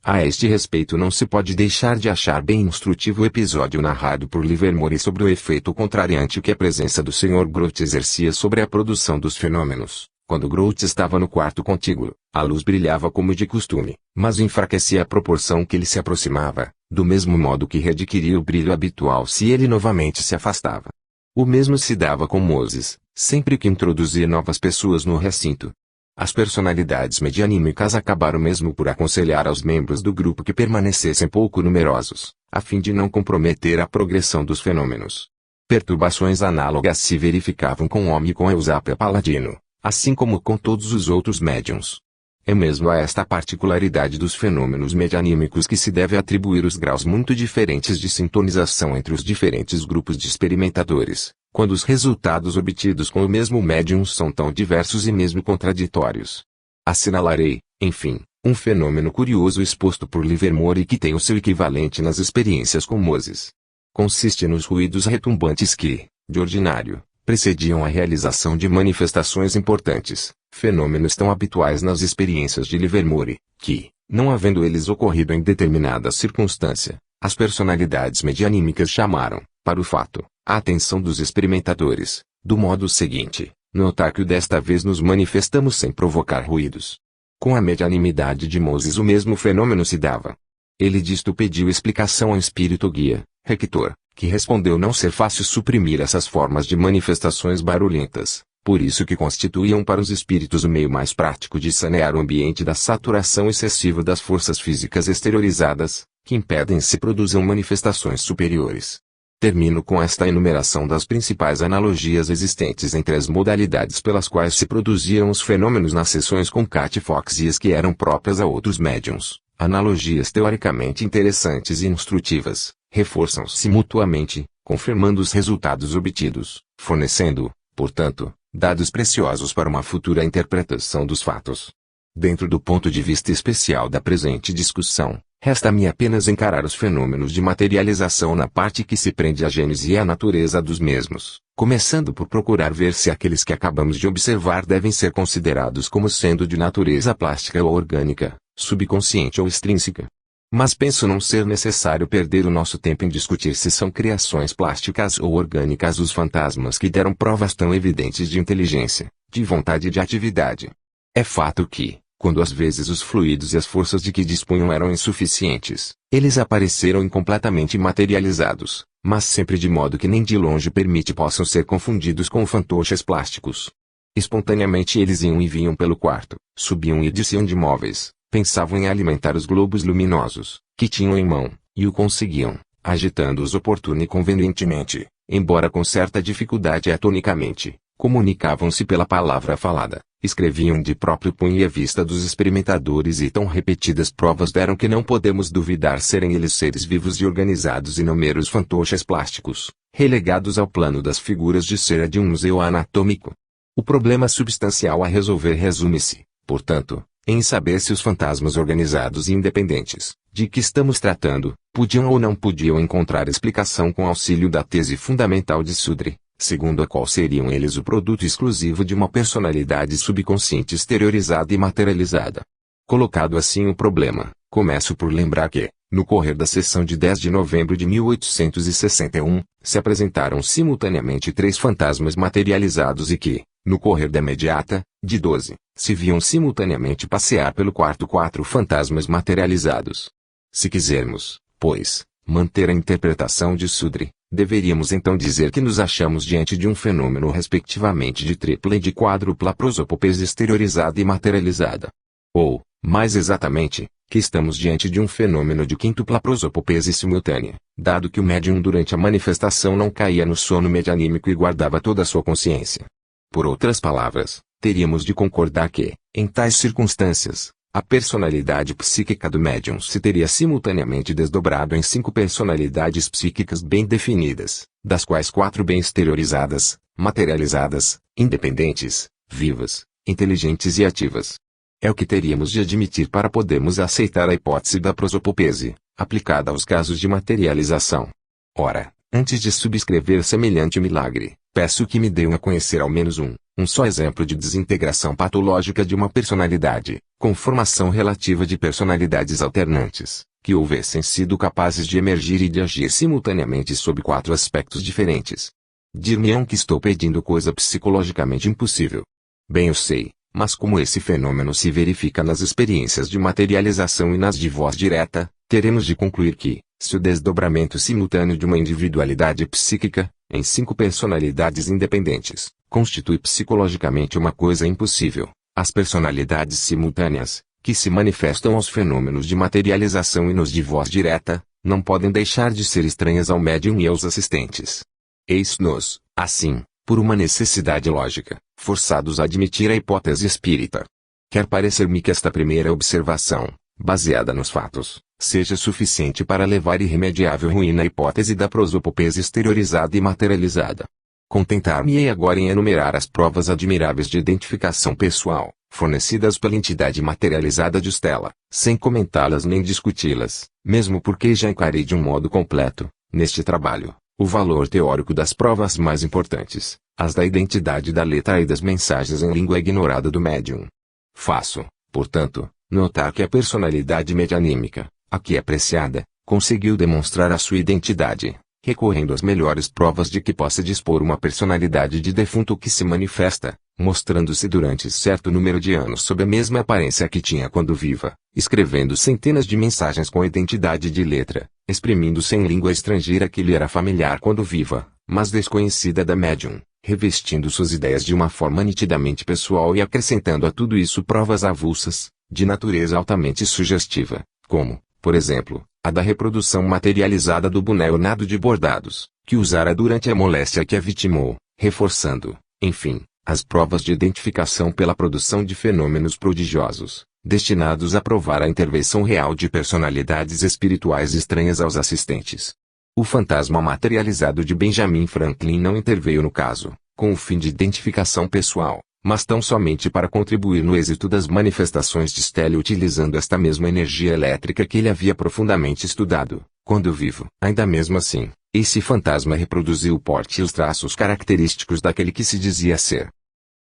A este respeito não se pode deixar de achar bem instrutivo o episódio narrado por Livermore sobre o efeito contrariante que a presença do Sr. Grote exercia sobre a produção dos fenômenos, Quando Groth estava no quarto contíguo, a luz brilhava como de costume, mas enfraquecia à proporção que ele se aproximava, do mesmo modo que readquiria o brilho habitual se ele novamente se afastava. O mesmo se dava com Moses, sempre que introduzia novas pessoas no recinto. As personalidades medianímicas acabaram mesmo por aconselhar aos membros do grupo que permanecessem pouco numerosos, a fim de não comprometer a progressão dos fenômenos. Perturbações análogas se verificavam com Om e com Eusapia Paladino, assim como com todos os outros médiuns. É mesmo a esta particularidade dos fenômenos medianímicos que se deve atribuir os graus muito diferentes de sintonização entre os diferentes grupos de experimentadores, quando os resultados obtidos com o mesmo médium são tão diversos e mesmo contraditórios. Assinalarei, enfim, um fenômeno curioso exposto por Livermore e que tem o seu equivalente nas experiências com Moses. Consiste nos ruídos retumbantes que, de ordinário, precediam a realização de manifestações importantes, fenômenos tão habituais nas experiências de Livermore, que, não havendo eles ocorrido em determinada circunstância, as personalidades medianímicas chamaram, para o fato, a atenção dos experimentadores, do modo seguinte: notar que desta vez nos manifestamos sem provocar ruídos. Com a medianimidade de Moses o mesmo fenômeno se dava. Ele disto pediu explicação ao espírito guia, Rector, que respondeu não ser fácil suprimir essas formas de manifestações barulhentas, por isso que constituíam para os espíritos o meio mais prático de sanear o ambiente da saturação excessiva das forças físicas exteriorizadas, que impedem se produzam manifestações superiores. Termino com esta enumeração das principais analogias existentes entre as modalidades pelas quais se produziam os fenômenos nas sessões com Cat Fox e as que eram próprias a outros médiuns. Analogias teoricamente interessantes e instrutivas, reforçam-se mutuamente, confirmando os resultados obtidos, fornecendo, portanto, dados preciosos para uma futura interpretação dos fatos. Dentro do ponto de vista especial da presente discussão, resta-me apenas encarar os fenômenos de materialização na parte que se prende à gênese e à natureza dos mesmos, começando por procurar ver se aqueles que acabamos de observar devem ser considerados como sendo de natureza plástica ou orgânica, subconsciente ou extrínseca. Mas penso não ser necessário perder o nosso tempo em discutir se são criações plásticas ou orgânicas os fantasmas que deram provas tão evidentes de inteligência, de vontade e de atividade. É fato que, quando às vezes os fluidos e as forças de que dispunham eram insuficientes, eles apareceram incompletamente materializados, mas sempre de modo que nem de longe permite possam ser confundidos com fantoches plásticos. Espontaneamente eles iam e vinham pelo quarto, subiam e desciam de móveis, pensavam em alimentar os globos luminosos, que tinham em mão, e o conseguiam, agitando-os oportuna e convenientemente, embora com certa dificuldade atonicamente, comunicavam-se pela palavra falada, escreviam de próprio punho e à vista dos experimentadores e tão repetidas provas deram que não podemos duvidar serem eles seres vivos e organizados e não meros fantoches plásticos, relegados ao plano das figuras de cera de um museu anatômico. O problema substancial a resolver resume-se, portanto, em saber se os fantasmas organizados e independentes, de que estamos tratando, podiam ou não podiam encontrar explicação com auxílio da tese fundamental de Sudre, segundo a qual seriam eles o produto exclusivo de uma personalidade subconsciente exteriorizada e materializada. Colocado assim o problema, começo por lembrar que, no correr da sessão de 10 de novembro de 1861, se apresentaram simultaneamente 3 fantasmas materializados e que, no correr da imediata, de 12, se viam simultaneamente passear pelo quarto 4 fantasmas materializados. Se quisermos, pois, manter a interpretação de Sudre, deveríamos então dizer que nos achamos diante de um fenômeno respectivamente de tripla e de quádrupla prosopopese exteriorizada e materializada. Ou, mais exatamente, que estamos diante de um fenômeno de quíntupla prosopopese simultânea, dado que o médium durante a manifestação não caía no sono medianímico e guardava toda a sua consciência. Por outras palavras, teríamos de concordar que, em tais circunstâncias, a personalidade psíquica do médium se teria simultaneamente desdobrado em 5 personalidades psíquicas bem definidas, das quais 4 bem exteriorizadas, materializadas, independentes, vivas, inteligentes e ativas. É o que teríamos de admitir para podermos aceitar a hipótese da prosopopese, aplicada aos casos de materialização. Ora, antes de subscrever semelhante milagre, peço que me deem a conhecer ao menos um só exemplo de desintegração patológica de uma personalidade, com formação relativa de personalidades alternantes, que houvessem sido capazes de emergir e de agir simultaneamente sob 4 aspectos diferentes. Dir-me-ão que estou pedindo coisa psicologicamente impossível. Bem eu sei, mas como esse fenômeno se verifica nas experiências de materialização e nas de voz direta, teremos de concluir que, se o desdobramento simultâneo de uma individualidade psíquica, em 5 personalidades independentes, constitui psicologicamente uma coisa impossível, as personalidades simultâneas, que se manifestam aos fenômenos de materialização e nos de voz direta, não podem deixar de ser estranhas ao médium e aos assistentes. Eis-nos, assim, por uma necessidade lógica, forçados a admitir a hipótese espírita. Quer parecer-me que esta primeira observação, baseada nos fatos, seja suficiente para levar irremediável ruína à hipótese da prosopopese exteriorizada e materializada. Contentar-me-ei agora em enumerar as provas admiráveis de identificação pessoal, fornecidas pela entidade materializada de Stella, sem comentá-las nem discuti-las, mesmo porque já encarei de um modo completo, neste trabalho, o valor teórico das provas mais importantes, as da identidade da letra e das mensagens em língua ignorada do médium. Faço, portanto, notar que a personalidade medianímica, aqui apreciada, conseguiu demonstrar a sua identidade, recorrendo às melhores provas de que possa dispor uma personalidade de defunto que se manifesta, mostrando-se durante certo número de anos sob a mesma aparência que tinha quando viva, escrevendo centenas de mensagens com identidade de letra, exprimindo-se em língua estrangeira que lhe era familiar quando viva, mas desconhecida da médium, revestindo suas ideias de uma forma nitidamente pessoal e acrescentando a tudo isso provas avulsas, de natureza altamente sugestiva, como, por exemplo, a da reprodução materializada do boné ornado de bordados, que usara durante a moléstia que a vitimou, reforçando, enfim, as provas de identificação pela produção de fenômenos prodigiosos, destinados a provar a intervenção real de personalidades espirituais estranhas aos assistentes. O fantasma materializado de Benjamin Franklin não interveio no caso, com o fim de identificação pessoal, mas tão somente para contribuir no êxito das manifestações de Stella utilizando esta mesma energia elétrica que ele havia profundamente estudado, quando vivo. Ainda mesmo assim, esse fantasma reproduziu o porte e os traços característicos daquele que se dizia ser.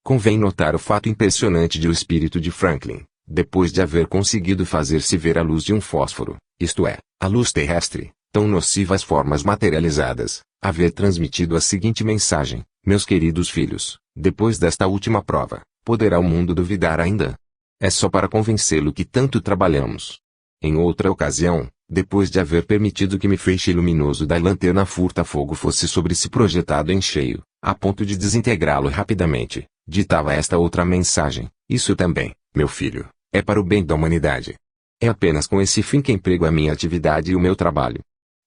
Convém notar o fato impressionante de o espírito de Franklin, depois de haver conseguido fazer-se ver a luz de um fósforo, isto é, a luz terrestre, tão nociva às formas materializadas, haver transmitido a seguinte mensagem: meus queridos filhos, depois desta última prova, poderá o mundo duvidar ainda? É só para convencê-lo que tanto trabalhamos. Em outra ocasião, depois de haver permitido que me feixe luminoso da lanterna furta-fogo fosse sobre si projetado em cheio, a ponto de desintegrá-lo rapidamente, ditava esta outra mensagem: isso também, meu filho, é para o bem da humanidade. É apenas com esse fim que emprego a minha atividade e o meu trabalho.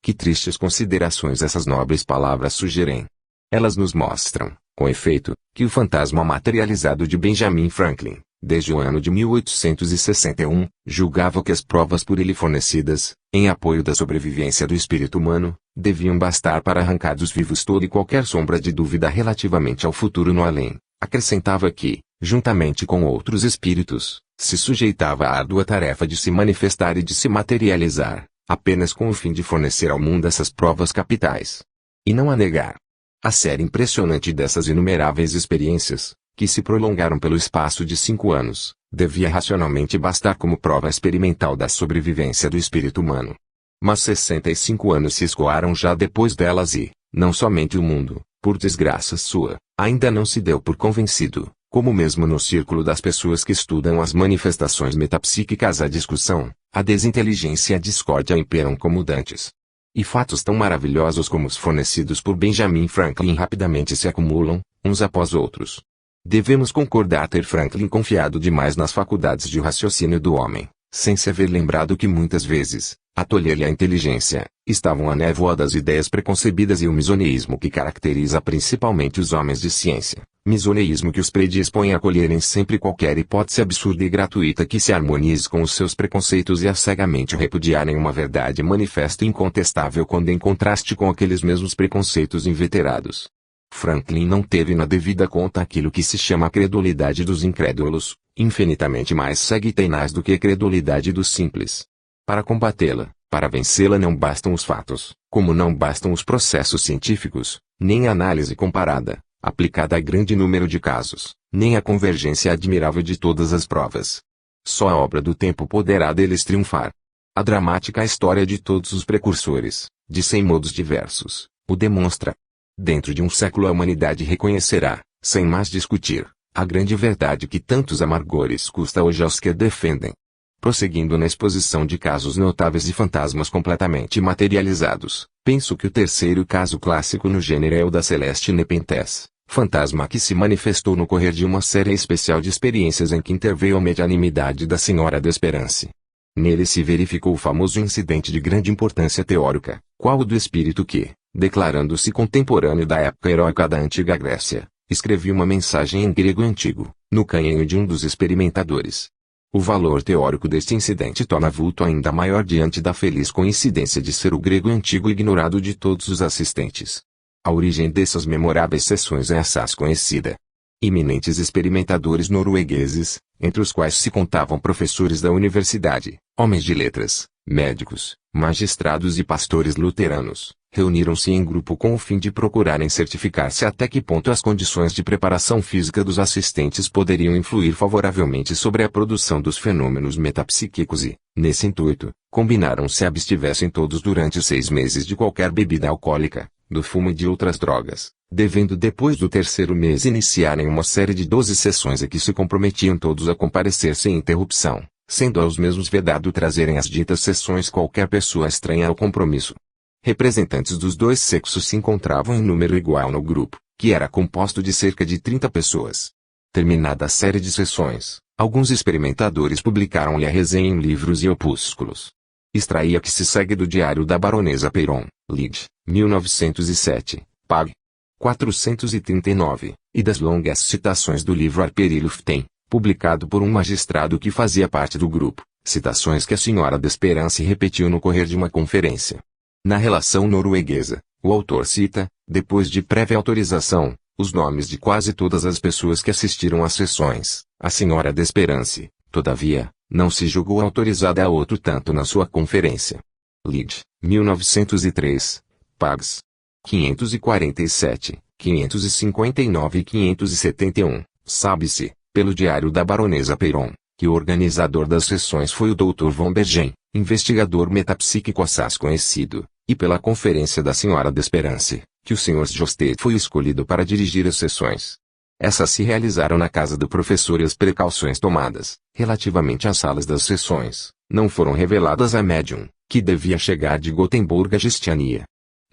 Que tristes considerações essas nobres palavras sugerem. Elas nos mostram, com efeito, que o fantasma materializado de Benjamin Franklin, desde o ano de 1861, julgava que as provas por ele fornecidas, em apoio da sobrevivência do espírito humano, deviam bastar para arrancar dos vivos toda e qualquer sombra de dúvida relativamente ao futuro no além. Acrescentava que, juntamente com outros espíritos, se sujeitava à árdua tarefa de se manifestar e de se materializar, apenas com o fim de fornecer ao mundo essas provas capitais. E não a negar. A série impressionante dessas inumeráveis experiências, que se prolongaram pelo espaço de 5 anos, devia racionalmente bastar como prova experimental da sobrevivência do espírito humano. Mas 65 anos se escoaram já depois delas e, não somente o mundo, por desgraça sua, ainda não se deu por convencido, como mesmo no círculo das pessoas que estudam as manifestações metapsíquicas a discussão, a desinteligência e a discórdia imperam como dantes. E fatos tão maravilhosos como os fornecidos por Benjamin Franklin rapidamente se acumulam, uns após outros. Devemos concordar ter Franklin confiado demais nas faculdades de raciocínio do homem, sem se haver lembrado que muitas vezes, a tolher-lhe a inteligência, estavam a névoa das ideias preconcebidas e o misoneísmo que caracteriza principalmente os homens de ciência, misoneísmo que os predispõe a acolherem sempre qualquer hipótese absurda e gratuita que se harmonize com os seus preconceitos e a cegamente repudiarem uma verdade manifesta e incontestável quando em contraste com aqueles mesmos preconceitos inveterados. Franklin não teve na devida conta aquilo que se chama a credulidade dos incrédulos, infinitamente mais cega e tenaz do que a credulidade dos simples. Para combatê-la, para vencê-la não bastam os fatos, como não bastam os processos científicos, nem a análise comparada, aplicada a grande número de casos, nem a convergência admirável de todas as provas. Só a obra do tempo poderá deles triunfar. A dramática história de todos os precursores, de 100 modos diversos, o demonstra. Dentro de um século a humanidade reconhecerá, sem mais discutir, A grande verdade que tantos amargores custa hoje aos que a defendem. Prosseguindo na exposição de casos notáveis de fantasmas completamente materializados, penso que o terceiro caso clássico no gênero é o da Celeste Nepenthes, fantasma que se manifestou no correr de uma série especial de experiências em que interveio a medianimidade da Senhora da Esperance. Nele se verificou o famoso incidente de grande importância teórica, qual o do espírito que, declarando-se contemporâneo da época heróica da antiga Grécia, escrevia uma mensagem em grego antigo, no canhão de um dos experimentadores. O valor teórico deste incidente torna vulto ainda maior diante da feliz coincidência de ser o grego antigo ignorado de todos os assistentes. A origem dessas memoráveis sessões é assaz conhecida. Eminentes experimentadores noruegueses, entre os quais se contavam professores da universidade, homens de letras, médicos, magistrados e pastores luteranos, reuniram-se em grupo com o fim de procurarem certificar-se até que ponto as condições de preparação física dos assistentes poderiam influir favoravelmente sobre a produção dos fenômenos metapsíquicos e, nesse intuito, combinaram se abstivessem todos durante 6 meses de qualquer bebida alcoólica, do fumo e de outras drogas, devendo depois do terceiro mês iniciarem uma série de 12 sessões a que se comprometiam todos a comparecer sem interrupção, sendo aos mesmos vedado trazerem às ditas sessões qualquer pessoa estranha ao compromisso. Representantes dos dois sexos se encontravam em número igual no grupo, que era composto de cerca de 30 pessoas. Terminada a série de sessões, alguns experimentadores publicaram-lhe a resenha em livros e opúsculos. Extraía que se segue do Diário da Baronesa Peyron, Lid, 1907, pag. 439, e das longas citações do livro Harper Luften, publicado por um magistrado que fazia parte do grupo, citações que a Senhora da Esperance repetiu no correr de uma conferência. Na relação norueguesa, o autor cita, depois de prévia autorização, os nomes de quase todas as pessoas que assistiram às sessões. A Senhora da Esperance, todavia, não se julgou autorizada a outro tanto na sua conferência. Lid, 1903, pags. 547, 559 e 571, sabe-se, pelo Diário da Baronesa Peyron, que o organizador das sessões foi o Dr. von Bergen, investigador metapsíquico assaz conhecido, e pela Conferência da Senhora da Esperance, que o Sr. Jostet foi escolhido para dirigir as sessões. Essas se realizaram na casa do professor e as precauções tomadas, relativamente às salas das sessões, não foram reveladas à médium, que devia chegar de Gotemburgo a Gistiania.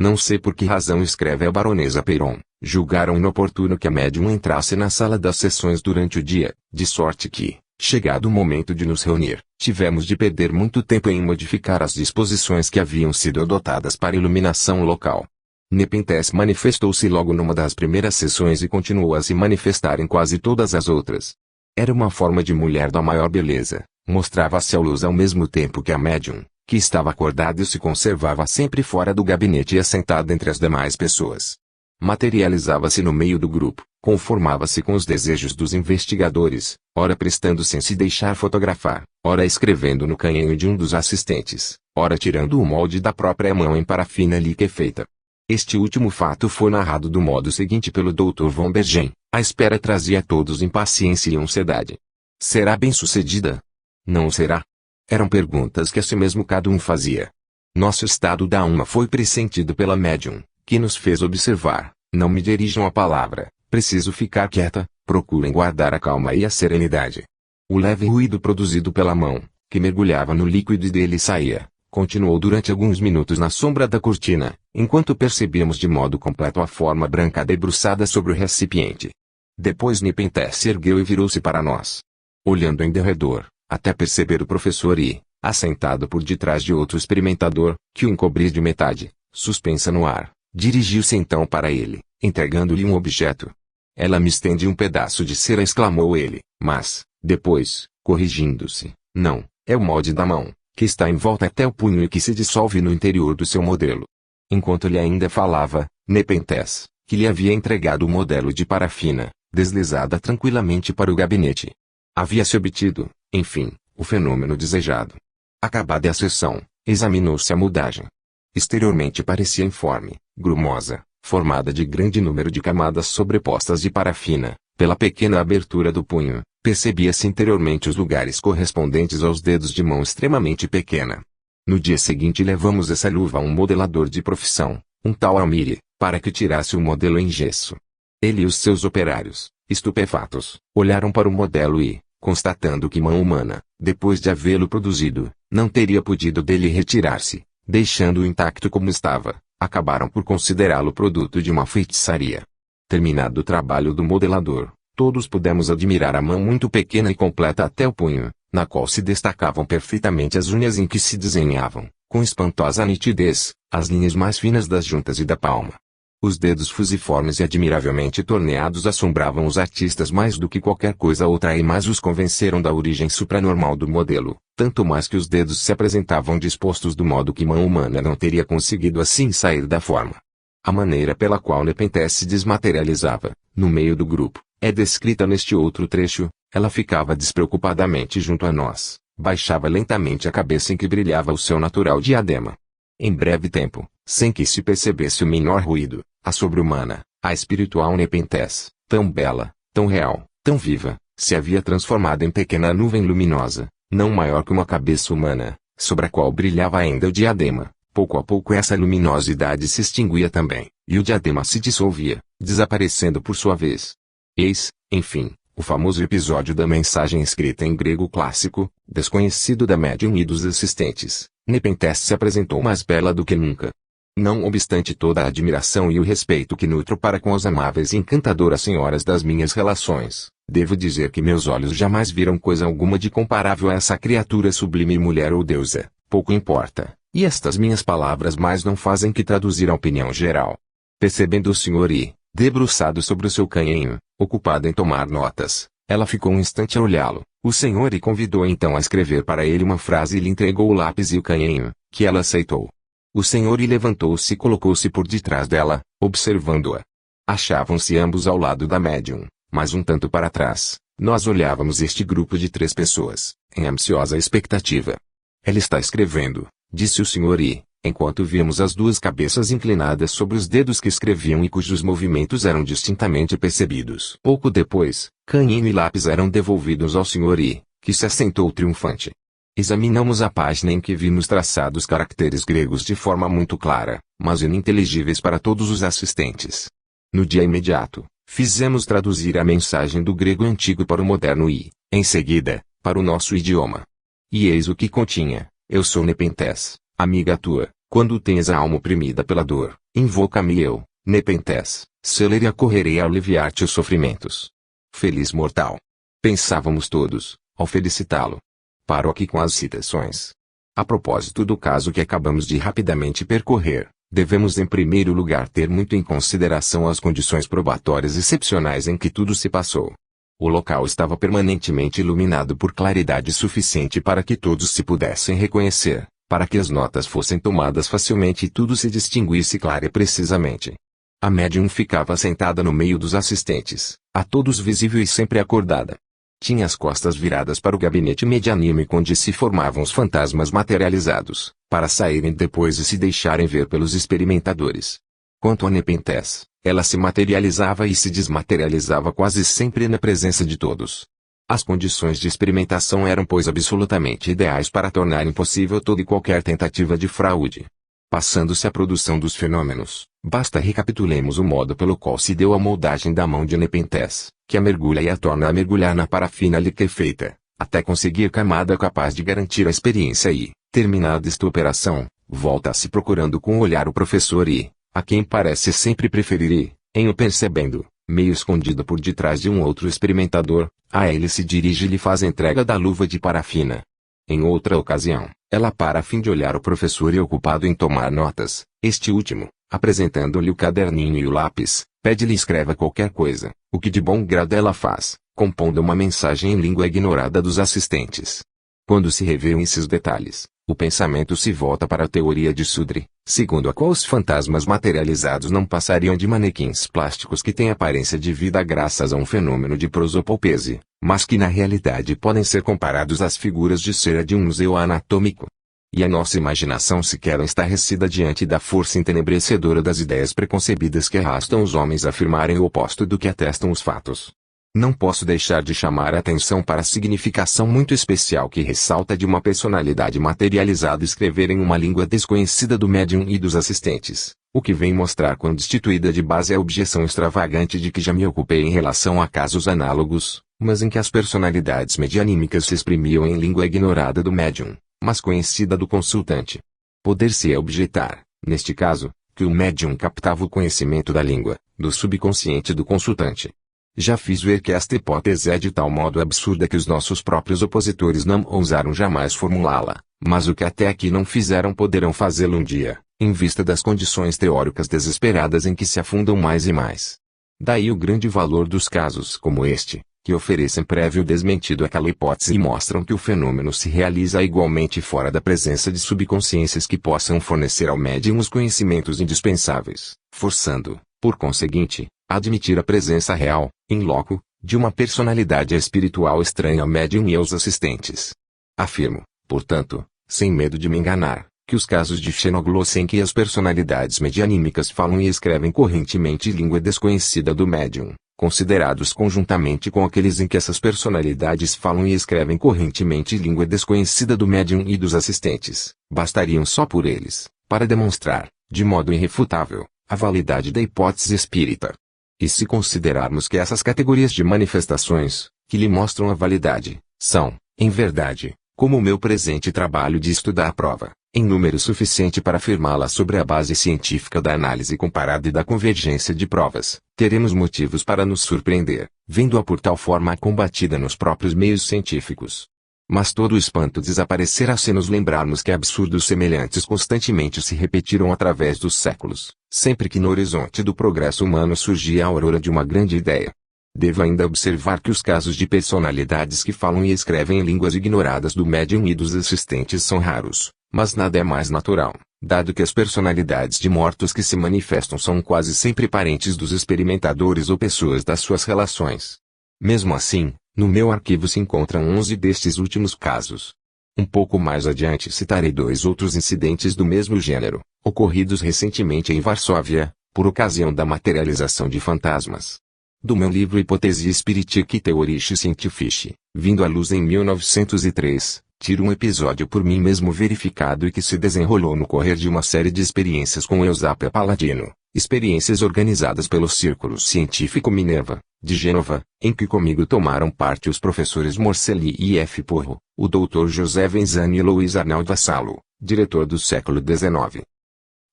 Não sei por que razão escreve a baronesa Peyron, julgaram inoportuno que a médium entrasse na sala das sessões durante o dia, de sorte que, chegado o momento de nos reunir, tivemos de perder muito tempo em modificar as disposições que haviam sido adotadas para iluminação local. Nepenthes manifestou-se logo numa das primeiras sessões e continuou a se manifestar em quase todas as outras. Era uma forma de mulher da maior beleza, mostrava-se à luz ao mesmo tempo que a médium, que estava acordada e se conservava sempre fora do gabinete e assentada entre as demais pessoas. Materializava-se no meio do grupo, conformava-se com os desejos dos investigadores, ora prestando sem se deixar fotografar, ora escrevendo no canhão de um dos assistentes, ora tirando o molde da própria mão em parafina liquefeita. Este último fato foi narrado do modo seguinte pelo Dr. von Bergen. A espera trazia a todos impaciência e ansiedade. Será bem-sucedida? Não o será? Eram perguntas que a si mesmo cada um fazia. Nosso estado da alma foi pressentido pela médium, que nos fez observar: não me dirijam a palavra, preciso ficar quieta, procurem guardar a calma e a serenidade. O leve ruído produzido pela mão, que mergulhava no líquido e dele saía, continuou durante alguns minutos na sombra da cortina, enquanto percebíamos de modo completo a forma branca debruçada sobre o recipiente. Depois Nepenthes se ergueu e virou-se para nós. Olhando em derredor, até perceber o professor e, assentado por detrás de outro experimentador, que o encobria de metade, suspensa no ar, dirigiu-se então para ele, entregando-lhe um objeto. Ela me estende um pedaço de cera, exclamou ele, mas, depois, corrigindo-se, não, é o molde da mão, que está em volta até o punho e que se dissolve no interior do seu modelo. Enquanto ele ainda falava, Nepenthes, que lhe havia entregado o modelo de parafina, deslizada tranquilamente para o gabinete. Havia-se obtido, enfim, o fenômeno desejado. Acabada a sessão, examinou-se a moldagem. Exteriormente parecia informe, grumosa, formada de grande número de camadas sobrepostas de parafina. Pela pequena abertura do punho, percebia-se interiormente os lugares correspondentes aos dedos de mão extremamente pequena. No dia seguinte levamos essa luva a um modelador de profissão, um tal Almire, para que tirasse o modelo em gesso. Ele e os seus operários, Estupefatos, olharam para o modelo e, constatando que mão humana, depois de havê-lo produzido, não teria podido dele retirar-se, deixando-o intacto como estava, acabaram por considerá-lo produto de uma feitiçaria. Terminado o trabalho do modelador, todos pudemos admirar a mão muito pequena e completa até o punho, na qual se destacavam perfeitamente as unhas em que se desenhavam, com espantosa nitidez, as linhas mais finas das juntas e da palma. Os dedos fusiformes e admiravelmente torneados assombravam os artistas mais do que qualquer coisa outra e mais os convenceram da origem supranormal do modelo, tanto mais que os dedos se apresentavam dispostos do modo que mão humana não teria conseguido assim sair da forma. A maneira pela qual Nepenthes se desmaterializava, no meio do grupo, é descrita neste outro trecho. Ela ficava despreocupadamente junto a nós, baixava lentamente a cabeça em que brilhava o seu natural diadema. Em breve tempo, sem que se percebesse o menor ruído, a sobre-humana, a espiritual Nepenthes, tão bela, tão real, tão viva, se havia transformado em pequena nuvem luminosa, não maior que uma cabeça humana, sobre a qual brilhava ainda o diadema. Pouco a pouco essa luminosidade se extinguia também, e o diadema se dissolvia, desaparecendo por sua vez. Eis, enfim, o famoso episódio da mensagem escrita em grego clássico, desconhecido da médium e dos assistentes. Nepenthes se apresentou mais bela do que nunca. Não obstante toda a admiração e o respeito que nutro para com as amáveis e encantadoras senhoras das minhas relações, devo dizer que meus olhos jamais viram coisa alguma de comparável a essa criatura sublime mulher ou deusa, pouco importa, e estas minhas palavras mais não fazem que traduzir a opinião geral. Percebendo o senhor e, debruçado sobre o seu canhenho, ocupada em tomar notas, ela ficou um instante a olhá-lo. O senhor e convidou então a escrever para ele uma frase e lhe entregou o lápis e o canhenho, que ela aceitou. O senhor e levantou-se e colocou-se por detrás dela, observando-a. Achavam-se ambos ao lado da médium, mas um tanto para trás. Nós olhávamos este grupo de 3 pessoas, em ansiosa expectativa. Ela está escrevendo, disse o senhor e, enquanto víamos as 2 cabeças inclinadas sobre os dedos que escreviam e cujos movimentos eram distintamente percebidos. Pouco depois, canhenho e lápis eram devolvidos ao senhor e, que se assentou triunfante. Examinamos a página em que vimos traçados caracteres gregos de forma muito clara, mas ininteligíveis para todos os assistentes. No dia imediato, fizemos traduzir a mensagem do grego antigo para o moderno e, em seguida, para o nosso idioma. E eis o que continha: eu sou Nepenthes, amiga tua, quando tens a alma oprimida pela dor, invoca-me eu, Nepenthes, celery acorrerei a aliviar-te os sofrimentos. Feliz mortal. Pensávamos todos, ao felicitá-lo. Paro aqui com as citações. A propósito do caso que acabamos de rapidamente percorrer, devemos em primeiro lugar ter muito em consideração as condições probatórias excepcionais em que tudo se passou. O local estava permanentemente iluminado por claridade suficiente para que todos se pudessem reconhecer, para que as notas fossem tomadas facilmente e tudo se distinguisse clara e precisamente. A médium ficava sentada no meio dos assistentes, a todos visível e sempre acordada. Tinha as costas viradas para o gabinete medianímico onde se formavam os fantasmas materializados, para saírem depois e se deixarem ver pelos experimentadores. Quanto a Nepenthes, ela se materializava e se desmaterializava quase sempre na presença de todos. As condições de experimentação eram pois absolutamente ideais para tornar impossível toda e qualquer tentativa de fraude. Passando-se à produção dos fenômenos, basta recapitulemos o modo pelo qual se deu a moldagem da mão de Nepenthes, que a mergulha e a torna a mergulhar na parafina liquefeita, até conseguir camada capaz de garantir a experiência e, terminada esta operação, volta-se procurando com o olhar o professor e, a quem parece sempre preferir e, em o percebendo, meio escondido por detrás de um outro experimentador, a ele se dirige e lhe faz entrega da luva de parafina. Em outra ocasião, ela para a fim de olhar o professor e ocupado em tomar notas, este último, apresentando-lhe o caderninho e o lápis, pede-lhe escreva qualquer coisa, o que de bom grado ela faz, compondo uma mensagem em língua ignorada dos assistentes. Quando se revêem esses detalhes, o pensamento se volta para a teoria de Sudre, segundo a qual os fantasmas materializados não passariam de manequins plásticos que têm aparência de vida graças a um fenômeno de prosopopese, mas que na realidade podem ser comparados às figuras de cera de um museu anatômico. E a nossa imaginação se queda estarrecida diante da força entenebrecedora das ideias preconcebidas que arrastam os homens a afirmarem o oposto do que atestam os fatos. Não posso deixar de chamar a atenção para a significação muito especial que ressalta de uma personalidade materializada escrever em uma língua desconhecida do médium e dos assistentes, o que vem mostrar quão destituída de base é a objeção extravagante de que já me ocupei em relação a casos análogos, mas em que as personalidades medianímicas se exprimiam em língua ignorada do médium, mas conhecida do consultante. Poder-se objetar, neste caso, que o médium captava o conhecimento da língua, do subconsciente do consultante. Já fiz ver que esta hipótese é de tal modo absurda que os nossos próprios opositores não ousaram jamais formulá-la, mas o que até aqui não fizeram poderão fazê-lo um dia, em vista das condições teóricas desesperadas em que se afundam mais e mais. Daí o grande valor dos casos como este, que oferecem prévio desmentido àquela hipótese e mostram que o fenômeno se realiza igualmente fora da presença de subconsciências que possam fornecer ao médium os conhecimentos indispensáveis, forçando, por conseguinte, a admitir a presença real, in loco, de uma personalidade espiritual estranha ao médium e aos assistentes. Afirmo, portanto, sem medo de me enganar, que os casos de xenoglossa em que as personalidades medianímicas falam e escrevem correntemente língua desconhecida do médium, considerados conjuntamente com aqueles em que essas personalidades falam e escrevem correntemente língua desconhecida do médium e dos assistentes, bastariam só por eles, para demonstrar, de modo irrefutável, a validade da hipótese espírita. E se considerarmos que essas categorias de manifestações, que lhe mostram a validade, são, em verdade, como o meu presente trabalho de estudar a prova, em número suficiente para afirmá-la sobre a base científica da análise comparada e da convergência de provas, teremos motivos para nos surpreender, vendo-a por tal forma combatida nos próprios meios científicos. Mas todo o espanto desaparecerá se nos lembrarmos que absurdos semelhantes constantemente se repetiram através dos séculos, sempre que no horizonte do progresso humano surgia a aurora de uma grande ideia. Devo ainda observar que os casos de personalidades que falam e escrevem em línguas ignoradas do médium e dos assistentes são raros, mas nada é mais natural, dado que as personalidades de mortos que se manifestam são quase sempre parentes dos experimentadores ou pessoas das suas relações. Mesmo assim, no meu arquivo se encontram 11 destes últimos casos. Um pouco mais adiante citarei 2 outros incidentes do mesmo gênero, ocorridos recentemente em Varsóvia, por ocasião da materialização de fantasmas. Do meu livro Hypothesie spiritique et Theorie scientifique, vindo à luz em 1903, tiro um episódio por mim mesmo verificado e que se desenrolou no correr de uma série de experiências com Eusapia Palladino, experiências organizadas pelo Círculo Científico Minerva, de Gênova, em que comigo tomaram parte os professores Morcelli e F. Porro, o Dr. José Venzani e Luiz Arnaldo Vassalo, diretor do século XIX.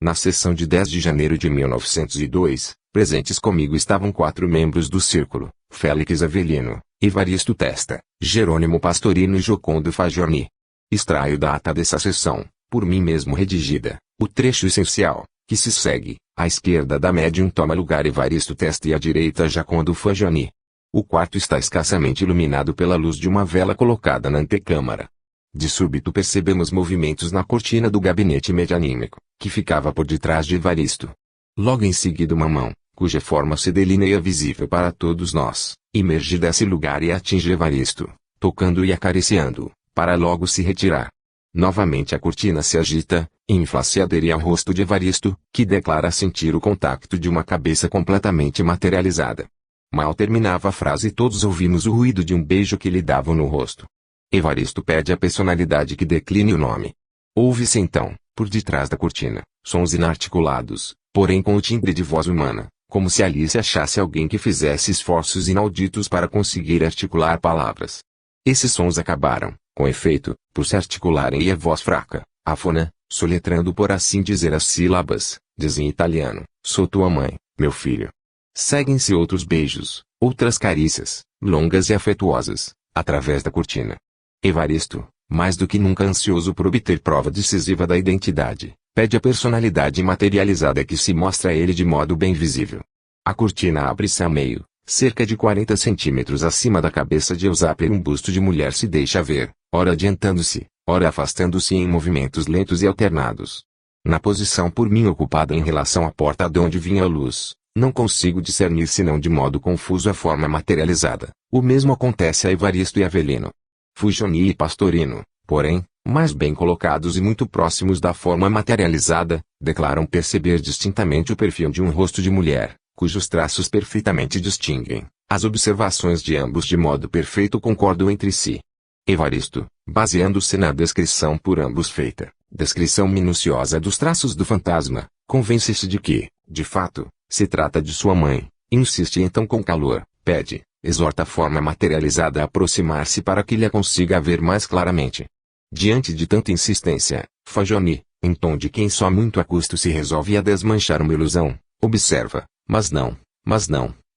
Na sessão de 10 de janeiro de 1902, presentes comigo estavam 4 membros do Círculo: Félix Avelino, Evaristo Testa, Jerônimo Pastorino e Jocondo Fagioni. Extraio da ata dessa sessão, por mim mesmo redigida, o trecho essencial, que se segue. À esquerda da médium toma lugar Evaristo Testa e à direita Jocondo Fagioni. O quarto está escassamente iluminado pela luz de uma vela colocada na antecâmara. De súbito percebemos movimentos na cortina do gabinete medianímico, que ficava por detrás de Evaristo. Logo em seguida uma mão, cuja forma se delineia visível para todos nós, emerge desse lugar e atinge Evaristo, tocando e acariciando-o, para logo se retirar. Novamente a cortina se agita, e infla-se aderir ao rosto de Evaristo, que declara sentir o contacto de uma cabeça completamente materializada. Mal terminava a frase e todos ouvimos o ruído de um beijo que lhe davam no rosto. Evaristo pede à personalidade que decline o nome. Ouve-se então, por detrás da cortina, sons inarticulados, porém com o timbre de voz humana, como se ali se achasse alguém que fizesse esforços inauditos para conseguir articular palavras. Esses sons acabaram, com efeito, por se articularem e a voz fraca, áfona, soletrando por assim dizer as sílabas, diz em italiano: "Sou tua mãe, meu filho." Seguem-se outros beijos, outras carícias, longas e afetuosas, através da cortina. Evaristo, mais do que nunca ansioso por obter prova decisiva da identidade, pede a personalidade materializada que se mostra a ele de modo bem visível. A cortina abre-se a meio, cerca de 40 centímetros acima da cabeça de Eusapia, um busto de mulher se deixa ver, ora adiantando-se, ora afastando-se em movimentos lentos e alternados. Na posição por mim ocupada em relação à porta de onde vinha a luz, não consigo discernir senão de modo confuso a forma materializada. O mesmo acontece a Evaristo e Avelino. Fagioni e Pastorino, porém, mais bem colocados e muito próximos da forma materializada, declaram perceber distintamente o perfil de um rosto de mulher, cujos traços perfeitamente distinguem, As observações de ambos de modo perfeito concordam entre si. Evaristo, baseando-se na descrição por ambos feita, descrição minuciosa dos traços do fantasma, convence-se de que, de fato, se trata de sua mãe, insiste então com calor, pede, exorta a forma materializada a aproximar-se para que lhe consiga ver mais claramente. Diante de tanta insistência, Fagioni, em tom de quem só muito a custo se resolve a desmanchar uma ilusão, observa, mas não,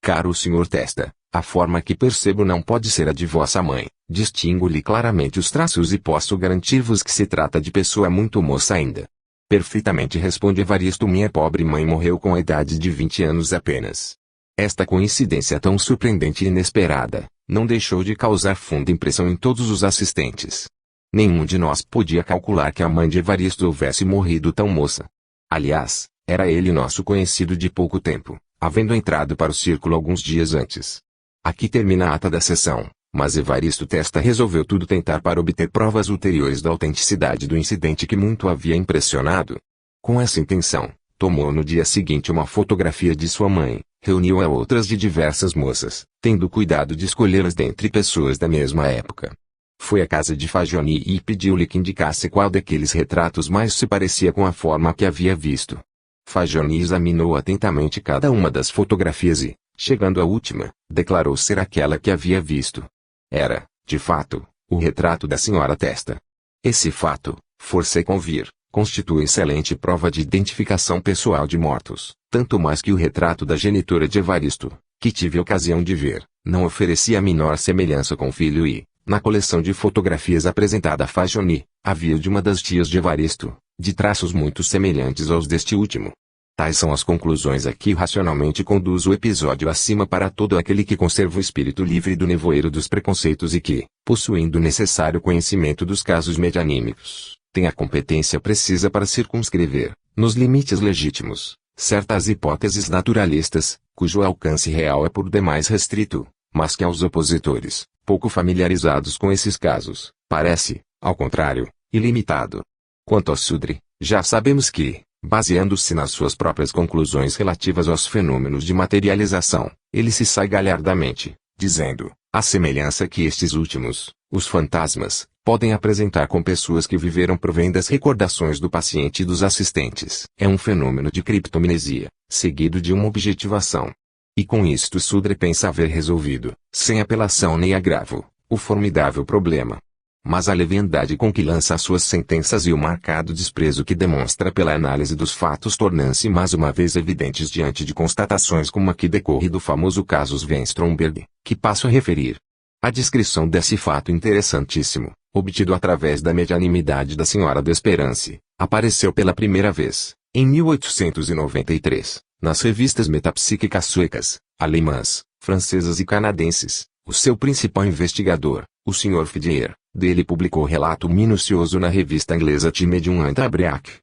caro senhor Testa, a forma que percebo não pode ser a de vossa mãe, distingo-lhe claramente os traços e posso garantir-vos que se trata de pessoa muito moça ainda. Perfeitamente, responde Evaristo, minha pobre mãe morreu com a idade de 20 anos apenas. Esta coincidência tão surpreendente e inesperada, não deixou de causar funda impressão em todos os assistentes. Nenhum de nós podia calcular que a mãe de Evaristo houvesse morrido tão moça. Aliás, era ele nosso conhecido de pouco tempo, havendo entrado para o círculo alguns dias antes. Aqui termina a ata da sessão, mas Evaristo Testa resolveu tudo tentar para obter provas ulteriores da autenticidade do incidente que muito havia impressionado. Com essa intenção, tomou no dia seguinte uma fotografia de sua mãe, reuniu a outras de diversas moças, tendo cuidado de escolhê-las dentre pessoas da mesma época. Foi à casa de Fagioni e pediu-lhe que indicasse qual daqueles retratos mais se parecia com a forma que havia visto. Fagioni examinou atentamente cada uma das fotografias e, chegando à última, declarou ser aquela que havia visto. Era, de fato, o retrato da senhora Testa. Esse fato, forcei convir, constitui excelente prova de identificação pessoal de mortos, tanto mais que o retrato da genitora de Evaristo, que tive ocasião de ver, não oferecia a menor semelhança com o filho e, na coleção de fotografias apresentada a Fagioni, havia de uma das tias de Evaristo, de traços muito semelhantes aos deste último. Tais são as conclusões a que racionalmente conduz o episódio acima para todo aquele que conserva o espírito livre do nevoeiro dos preconceitos e que, possuindo o necessário conhecimento dos casos medianímicos, tem a competência precisa para circunscrever, nos limites legítimos, certas hipóteses naturalistas, cujo alcance real é por demais restrito, mas que aos opositores, pouco familiarizados com esses casos, parece, ao contrário, ilimitado. Quanto ao Sudre, já sabemos que, baseando-se nas suas próprias conclusões relativas aos fenômenos de materialização, ele se sai galhardamente, dizendo, à semelhança que estes últimos, os fantasmas, podem apresentar com pessoas que viveram provém das recordações do paciente e dos assistentes. É um fenômeno de criptomnesia, seguido de uma objetivação. E com isto Sudre pensa haver resolvido, sem apelação nem agravo, o formidável problema. Mas a leviandade com que lança as suas sentenças e o marcado desprezo que demonstra pela análise dos fatos tornam-se mais uma vez evidentes diante de constatações como a que decorre do famoso caso Svenstromberg, que passo a referir. A descrição desse fato interessantíssimo, obtido através da medianimidade da senhora Desperance, apareceu pela primeira vez, em 1893, nas revistas metapsíquicas suecas, alemãs, francesas e canadenses. O seu principal investigador, o Sr. Fidier, dele publicou relato minucioso na revista inglesa The Medium and the Break.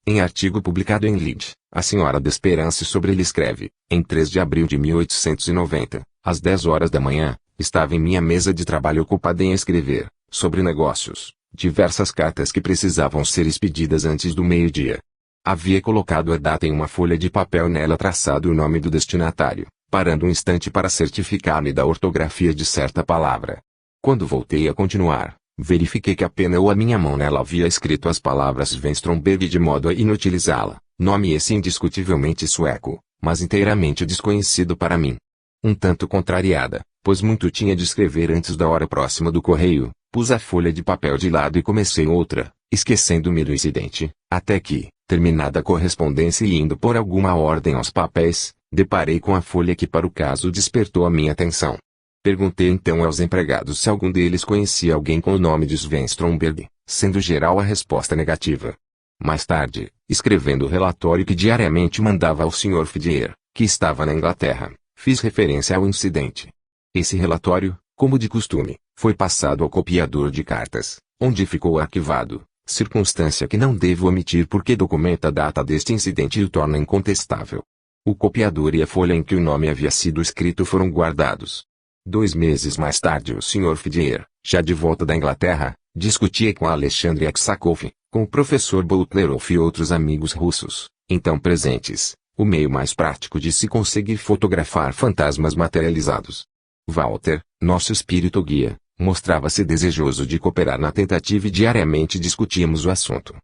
Em artigo publicado em Leeds, a senhora Desperance sobre ele escreve, em 3 de abril de 1890, às 10 horas da manhã, estava em minha mesa de trabalho ocupada em escrever, sobre negócios, diversas cartas que precisavam ser expedidas antes do meio-dia. Havia colocado a data em uma folha de papel e nela traçado o nome do destinatário, parando um instante para certificar-me da ortografia de certa palavra. Quando voltei a continuar, verifiquei que a pena ou a minha mão nela havia escrito as palavras Svenstromberg de modo a inutilizá-la, nome esse indiscutivelmente sueco, mas inteiramente desconhecido para mim. Um tanto contrariada, pois muito tinha de escrever antes da hora próxima do correio, pus a folha de papel de lado e comecei outra, esquecendo-me do incidente, até que, terminada a correspondência e indo por alguma ordem aos papéis, deparei com a folha que para o caso despertou a minha atenção. Perguntei então aos empregados se algum deles conhecia alguém com o nome de Svenstromberg, sendo geral a resposta negativa. Mais tarde, escrevendo o relatório que diariamente mandava ao Sr. Fidier, que estava na Inglaterra, fiz referência ao incidente. Esse relatório, como de costume, foi passado ao copiador de cartas, onde ficou arquivado, circunstância que não devo omitir porque documenta a data deste incidente e o torna incontestável. O copiador e a folha em que o nome havia sido escrito foram guardados. 2 meses mais tarde o Sr. Fidier, já de volta da Inglaterra, discutia com Alexandre Aksakov, com o professor Butlerov e outros amigos russos, então presentes, o meio mais prático de se conseguir fotografar fantasmas materializados. Walter, nosso espírito guia, mostrava-se desejoso de cooperar na tentativa e diariamente discutíamos o assunto.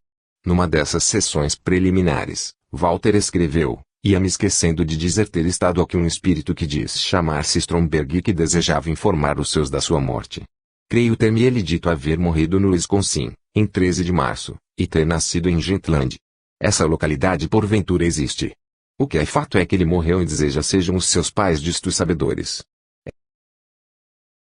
Numa dessas sessões preliminares, Walter escreveu: ia-me esquecendo de dizer ter estado aqui um espírito que diz chamar-se Stromberg e que desejava informar os seus da sua morte. Creio ter-me ele dito haver morrido no Wisconsin, em 13 de março, e ter nascido em Gentland. Essa localidade porventura existe. O que é fato é que ele morreu e deseja sejam os seus pais distos sabedores.